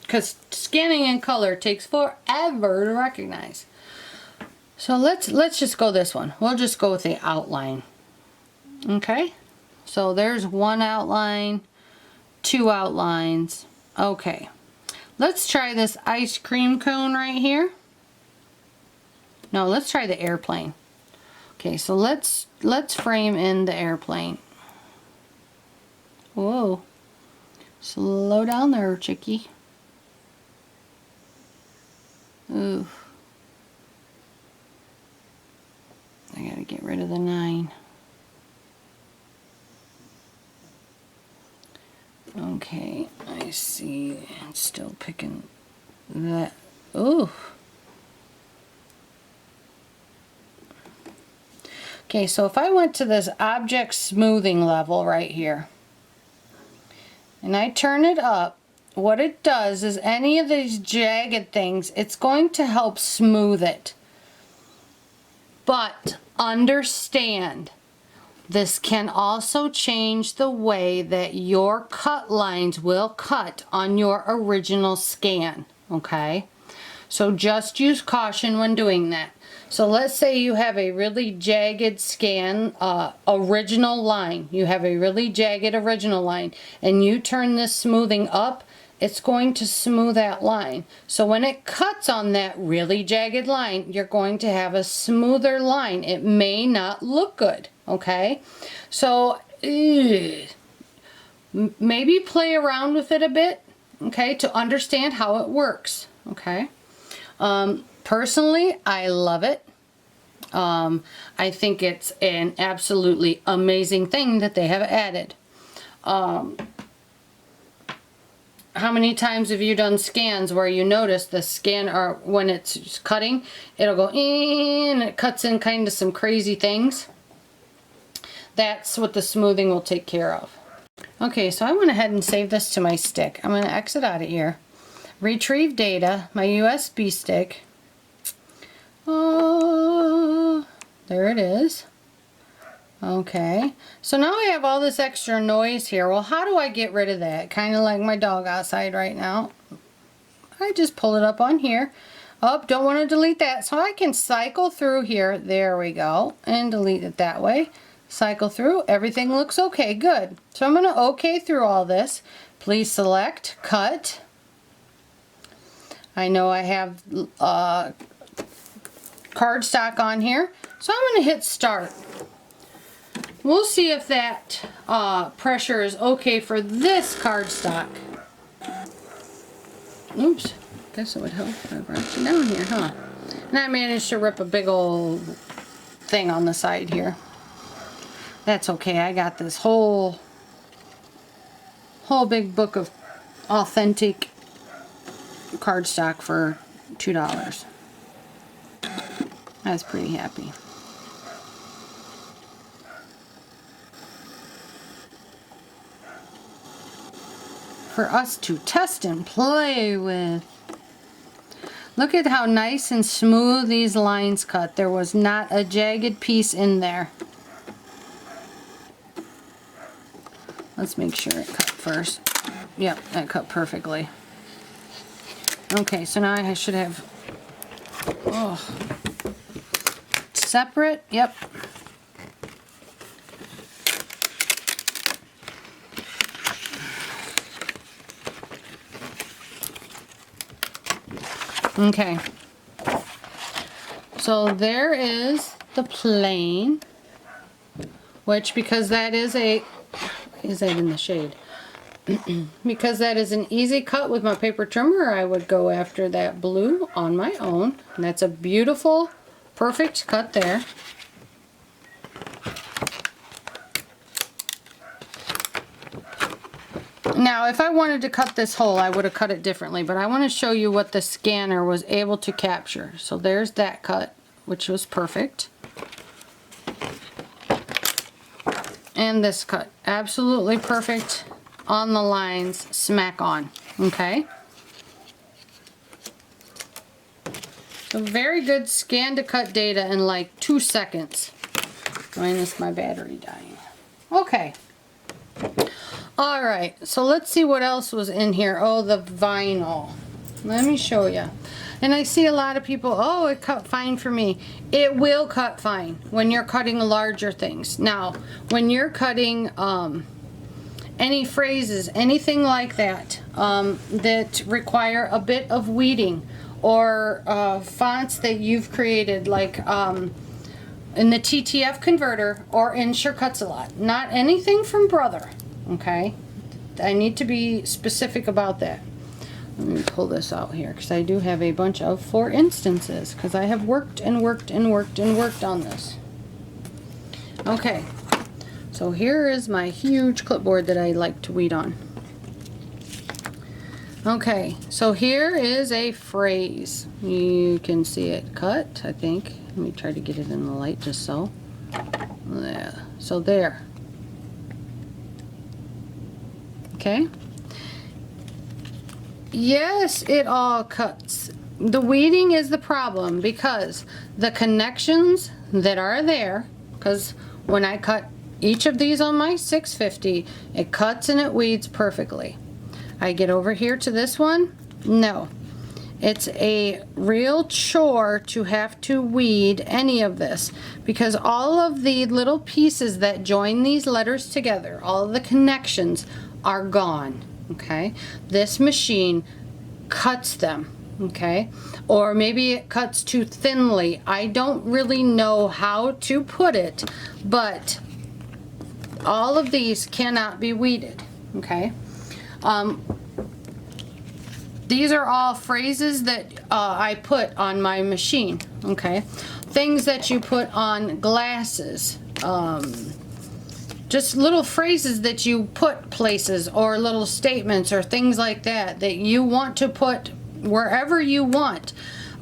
Because scanning in color takes forever to recognize. So let's just go this one. We'll just go with the outline. Okay, so there's 1 outline, 2 outlines. Okay, let's try this ice cream cone right here. No, let's try the airplane. Okay, so let's frame in the airplane. Whoa. Slow down there, chickie. Ooh. I gotta get rid of the 9. Okay, I see. I'm still picking that. Ooh. Okay, so if I went to this object smoothing level right here, and I turn it up, what it does is any of these jagged things, it's going to help smooth it. But understand, this can also change the way that your cut lines will cut on your original scan, okay? So just use caution when doing that. So let's say you have a really jagged scan, original line. You have a really jagged original line, and you turn this smoothing up, it's going to smooth that line. So when it cuts on that really jagged line, you're going to have a smoother line. It may not look good, okay? So maybe play around with it a bit, okay, to understand how it works, okay? Personally, I love it. I think it's an absolutely amazing thing that they have added. How many times have you done scans where you notice the scan, or when it's cutting, it'll go in, it cuts in kind of some crazy things? That's what the smoothing will take care of. Okay, so I went ahead and saved this to my stick. I'm going to exit out of here. retrieve data, my USB stick. Oh, there it is. Okay, so now I have all this extra noise here. Well, how do I get rid of that? Kind of like my dog outside right now. I just pull it up on here. Oh, don't want to delete that. So I can cycle through here. There we go. And delete it that way. Cycle through. Everything looks okay. Good. So I'm going to OK through all this. Please select cut. I know I have cardstock on here. So I'm going to hit start. We'll see if that pressure is okay for this cardstock. Oops, guess it would help if I brought you down here, huh? And I managed to rip a big old thing on the side here. That's okay, I got this whole big book of authentic cardstock for $2. I was pretty happy. For us to test and play with. Look at how nice and smooth these lines cut. There was not a jagged piece in there. Let's make sure it cut first. Yep, that cut perfectly. Okay, so now I should have separate. Yep. Okay, so there is the plain, which because that is a, is that in the shade? Because that is an easy cut with my paper trimmer, I would go after that blue on my own. And that's a beautiful, perfect cut there. Now, if I wanted to cut this hole, I would have cut it differently, but I want to show you what the scanner was able to capture. So there's that cut, which was perfect. And this cut, absolutely perfect on the lines, smack on, okay? So very good scan to cut data in like 2 seconds. Minus my battery dying. Okay. Alright, so let's see what else was in here. Oh, the vinyl. Let me show you. And I see a lot of people, oh, it cut fine for me. It will cut fine when you're cutting larger things. Now, when you're cutting any phrases, anything like that, that require a bit of weeding, or fonts that you've created, like in the TTF converter or in Sure Cuts A Lot. Not anything from Brother. Okay, I need to be specific about that. Let me pull this out here because I do have a bunch of for instances because I have worked and worked and worked and worked on this. Okay, so here is my huge clipboard that I like to weed on. Okay, so here is a phrase. You can see it cut, I think. Let me try to get it in the light just so. Yeah, so there. Okay. Yes, it all cuts. The weeding is the problem because the connections that are there, because when I cut each of these on my 650, it cuts and it weeds perfectly. I get over here to this one, no. It's a real chore to have to weed any of this because all of the little pieces that join these letters together, all of the connections are gone, okay? This machine cuts them, okay? Or maybe it cuts too thinly. I don't really know how to put it, but all of these cannot be weeded, okay? These are all phrases that I put on my machine, okay? Things that you put on glasses, just little phrases that you put places, or little statements or things like that that you want to put wherever you want.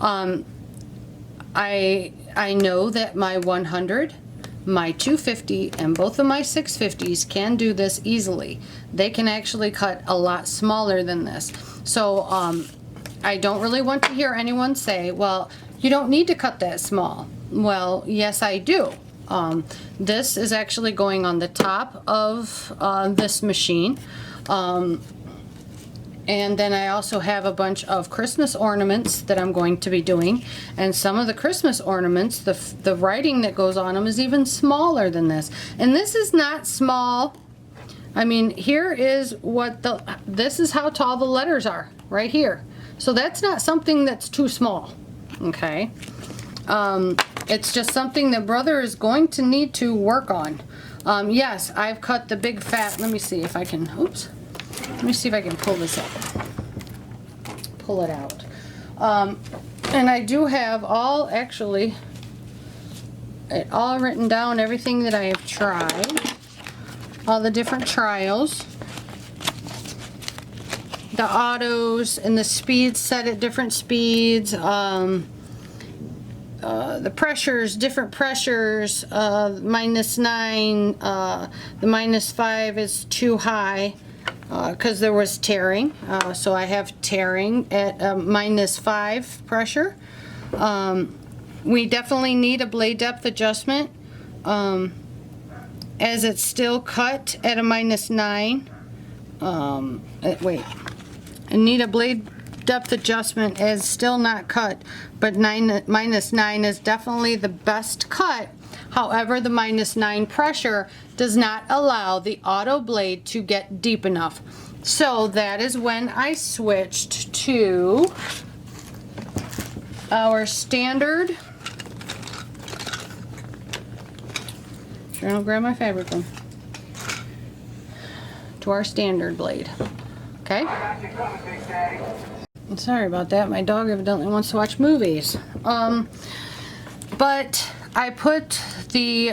I know that my 100, my 250, and both of my 650s can do this easily. They can actually cut a lot smaller than this. So I don't really want to hear anyone say, well, you don't need to cut that small. Well, yes, I do. This is actually going on the top of this machine. And then I also have a bunch of Christmas ornaments that I'm going to be doing. And some of the Christmas ornaments, the writing that goes on them is even smaller than this. And this is not small. I mean, here is what this is how tall the letters are, right here. So that's not something that's too small, okay? It's just something that Brother is going to need to work on. Yes, I've cut the big fat, let me see if I can, oops. Let me see if I can pull this up. Pull it out. And I do have all written down, everything that I have tried. All the different trials. The autos and the speeds set at different speeds. The pressures, different pressures. -9, the -5 is too high. Because there was tearing, so I have tearing at -5 pressure. We definitely need a blade depth adjustment, as it's still cut at a -9. Wait, I need a blade depth adjustment as still not cut, but -9 is definitely the best cut. However, the -9 pressure does not allow the auto blade to get deep enough. So that is when I switched to our standard. Sure, I'll grab my fabric one. To our standard blade. Okay? Sorry about that. My dog evidently wants to watch movies. But I put the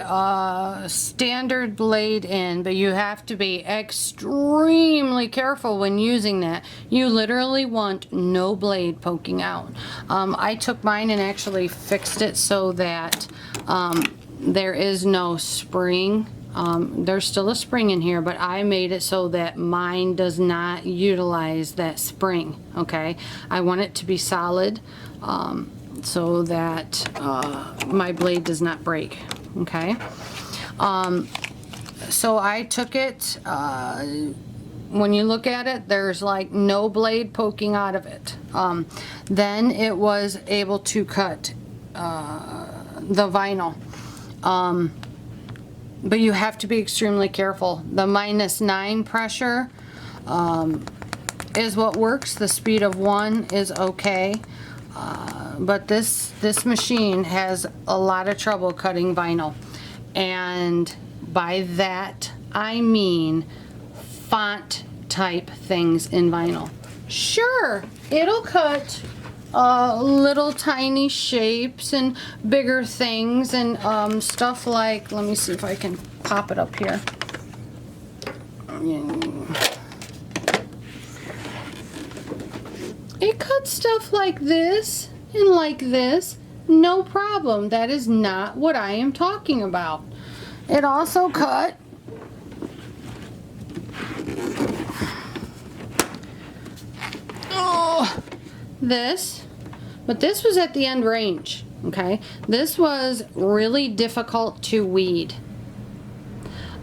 standard blade in, but you have to be extremely careful when using that. You literally want no blade poking out. I took mine and actually fixed it so that there is no spring. There's still a spring in here, but I made it so that mine does not utilize that spring, okay? I want it to be solid. So that my blade does not break, okay? So I took it, when you look at it, there's like no blade poking out of it. Then it was able to cut the vinyl. But you have to be extremely careful. The -9 pressure is what works. The speed of 1 is okay. But this machine has a lot of trouble cutting vinyl, and by that I mean font type things in vinyl. Sure, it'll cut little tiny shapes and bigger things and stuff like, let me see if I can pop it up here. It cuts stuff like this and like this, no problem. That is not what I am talking about. It also cut this, but this was at the end range, okay? This was really difficult to weed.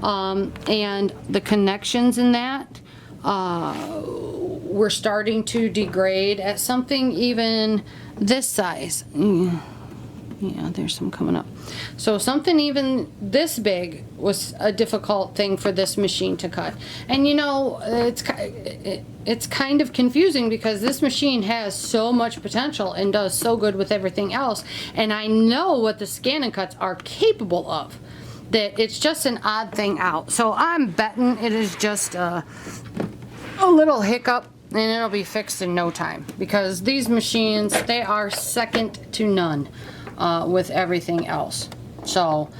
And the connections in that were starting to degrade at something even this size. Yeah, there's some coming up. So something even this big was a difficult thing for this machine to cut. And you know, it's kind of confusing because this machine has so much potential and does so good with everything else. And I know what the ScanNCuts are capable of. That it's just an odd thing out. So I'm betting it is just a little hiccup and it'll be fixed in no time. Because these machines, they are second to none. With everything else. So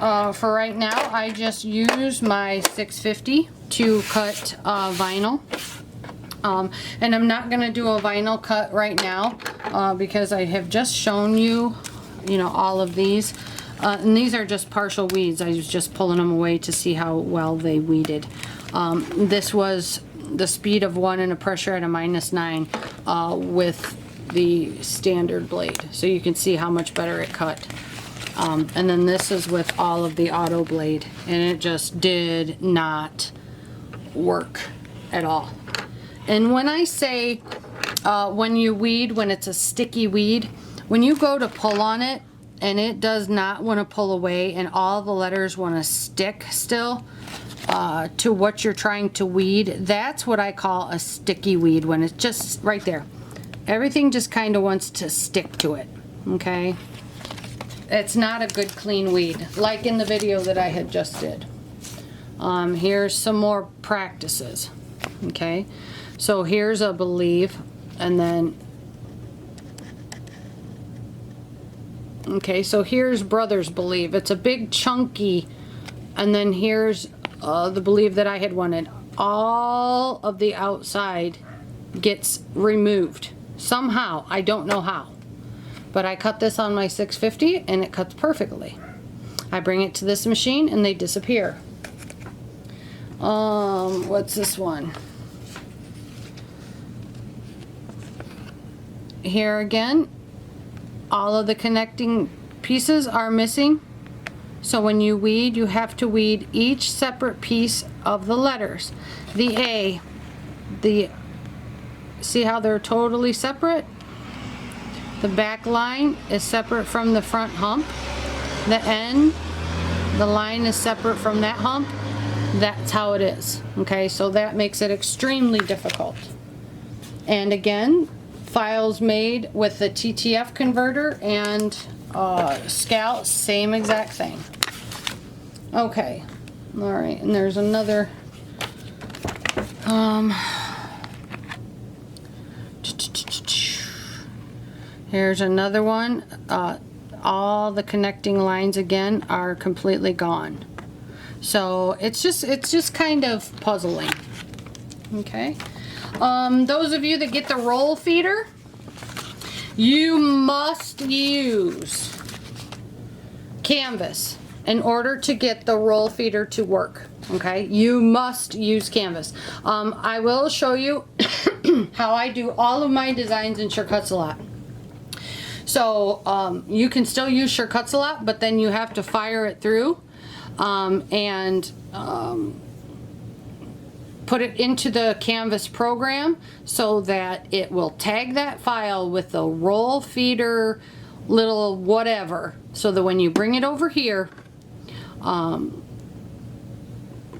for right now I just use my 650 to cut vinyl, and I'm not gonna do a vinyl cut right now because I have just shown you know, all of these, and these are just partial weeds. I was just pulling them away to see how well they weeded. This was the speed of 1 and a pressure at a -9 with the standard blade. So you can see how much better it cut. And then this is with all of the auto blade, and it just did not work at all. And when I say when you weed, when it's a sticky weed, when you go to pull on it and it does not want to pull away and all the letters want to stick still to what you're trying to weed, that's what I call a sticky weed, when it's just right there. Everything just kind of wants to stick to it, okay? It's not a good clean weed, like in the video that I had just did. Here's some more practices, okay? So here's a believe, and then, okay, so here's Brother's believe. It's a big chunky, and then here's the believe that I had wanted. All of the outside gets removed somehow. I don't know how, but I cut this on my 650 and it cuts perfectly. I bring it to this machine and they disappear. What's this one? Here again, all of the connecting pieces are missing. So when you weed, you have to weed each separate piece of the letters. The A, see how they're totally separate? The back line is separate from the front hump. The N, the line is separate from that hump. That's how it is. Okay, so that makes it extremely difficult. And again, files made with the TTF converter and Scout, same exact thing. Okay, all right, and there's another here's another one. All the connecting lines again are completely gone. So it's just kind of puzzling. Okay. Those of you that get the roll feeder, you must use canvas in order to get the roll feeder to work. Okay, you must use canvas. I will show you how I do all of my designs in Sure Cuts A Lot. So you can still use Sure Cuts A Lot, but then you have to fire it through and put it into the Canvas program so that it will tag that file with the roll feeder little whatever, so that when you bring it over here,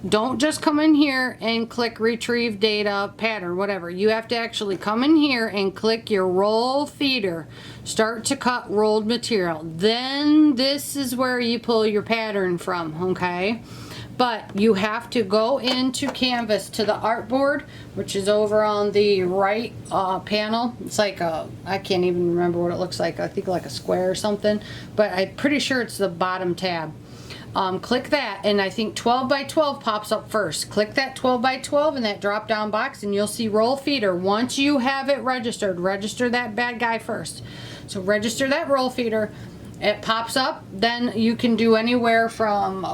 don't just come in here and click retrieve data pattern, whatever. You have to actually come in here and click your roll feeder, start to cut rolled material. Then this is where you pull your pattern from, okay? But you have to go into Canvas to the artboard, which is over on the right panel. It's like a, I can't even remember what it looks like. I think like a square or something, but I'm pretty sure it's the bottom tab. Click that, and I think 12 by 12 pops up first. Click that 12 by 12 in that drop down box and you'll see roll feeder. Once you have it registered, register that bad guy first. So register that roll feeder. It pops up, then you can do anywhere from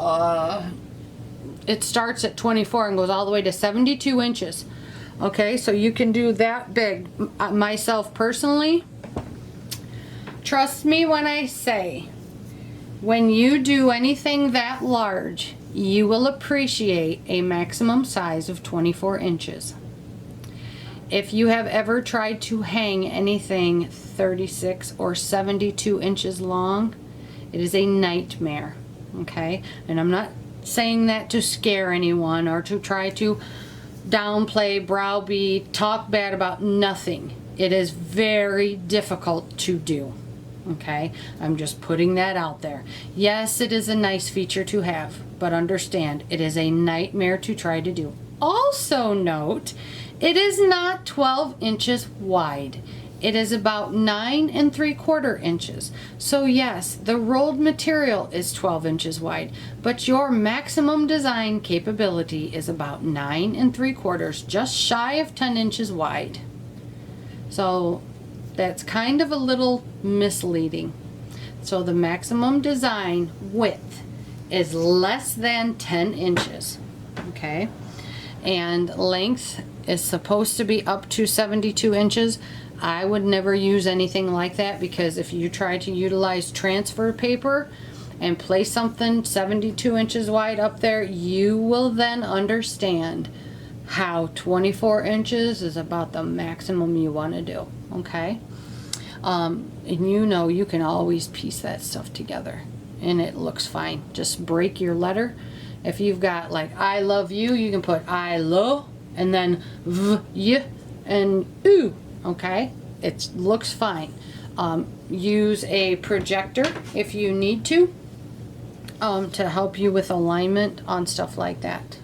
it starts at 24 and goes all the way to 72 inches. Okay, so you can do that big. Myself personally, trust me when I say, when you do anything that large, you will appreciate a maximum size of 24 inches. If you have ever tried to hang anything 36 or 72 inches long, it is a nightmare, okay? And I'm not saying that to scare anyone or to try to downplay, browbeat, talk bad about nothing. It is very difficult to do. Okay, I'm just putting that out there. Yes, it is a nice feature to have, but understand it is a nightmare to try to do. Also note, it is not 12 inches wide. It is about 9 3/4 inches. So yes, the rolled material is 12 inches wide, but your maximum design capability is about 9 3/4, just shy of 10 inches wide. So that's kind of a little misleading. So the maximum design width is less than 10 inches, okay? And length is supposed to be up to 72 inches. I would never use anything like that, because if you try to utilize transfer paper and place something 72 inches wide up there, you will then understand how 24 inches is about the maximum you want to do, okay? And you know, you can always piece that stuff together and it looks fine. Just break your letter. If you've got like I love you, you can put I lo and then v, y, and oo, okay? It looks fine. Use a projector if you need to help you with alignment on stuff like that.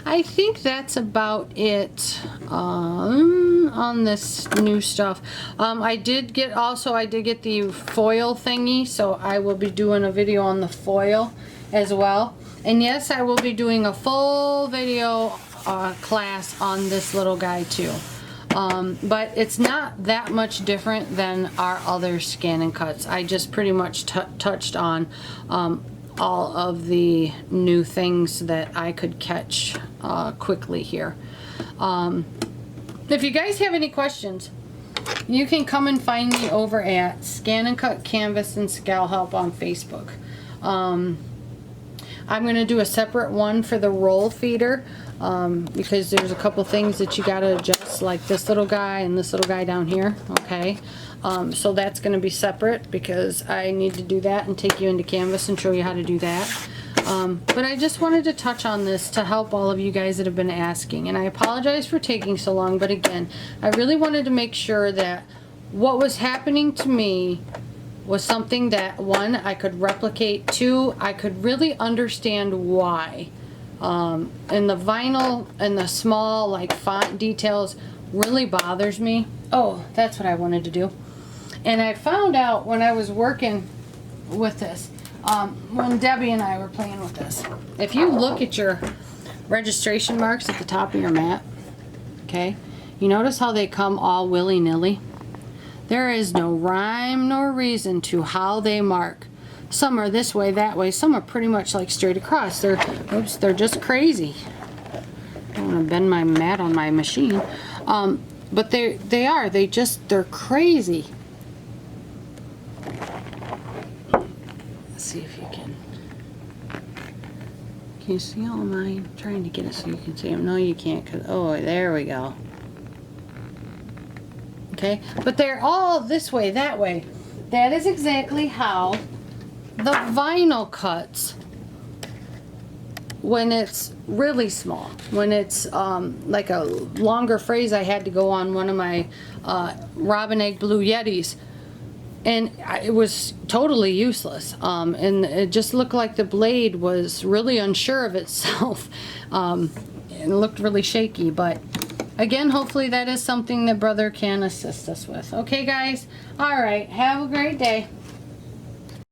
I think that's about it on this new stuff. I did get the foil thingy, so I will be doing a video on the foil as well. And yes, I will be doing a full video class on this little guy too. But it's not that much different than our other ScanNCuts. I just pretty much touched on all of the new things that I could catch quickly here. If you guys have any questions, you can come and find me over at ScanNCut Canvas and Scal Help on Facebook. I'm going to do a separate one for the roll feeder because there's a couple things that you got to adjust, like this little guy and this little guy down here, okay? So that's going to be separate because I need to do that and take you into Canvas and show you how to do that. But I just wanted to touch on this to help all of you guys that have been asking. And I apologize for taking so long, but again, I really wanted to make sure that what was happening to me was something that, one, I could replicate, two, I could really understand why. And the vinyl and the small like font details really bothers me. Oh, that's what I wanted to do. And I found out when I was working with this, when Debbie and I were playing with this, if you look at your registration marks at the top of your mat, okay, you notice how they come all willy-nilly? There is no rhyme nor reason to how they mark. Some are this way, that way. Some are pretty much like straight across. They're just crazy. I don't want to bend my mat on my machine. But they're crazy. Let's see if you can. Can you see all mine? I'm trying to get it so you can see them. No, you can't. Oh, there we go. Okay, but they're all this way, that way. That is exactly how the vinyl cuts when it's really small. When it's like a longer phrase, I had to go on one of my Robin Egg Blue Yetis, and it was totally useless. And it just looked like the blade was really unsure of itself. And it looked really shaky, but again, hopefully that is something that Brother can assist us with. Okay, guys? All right. Have a great day.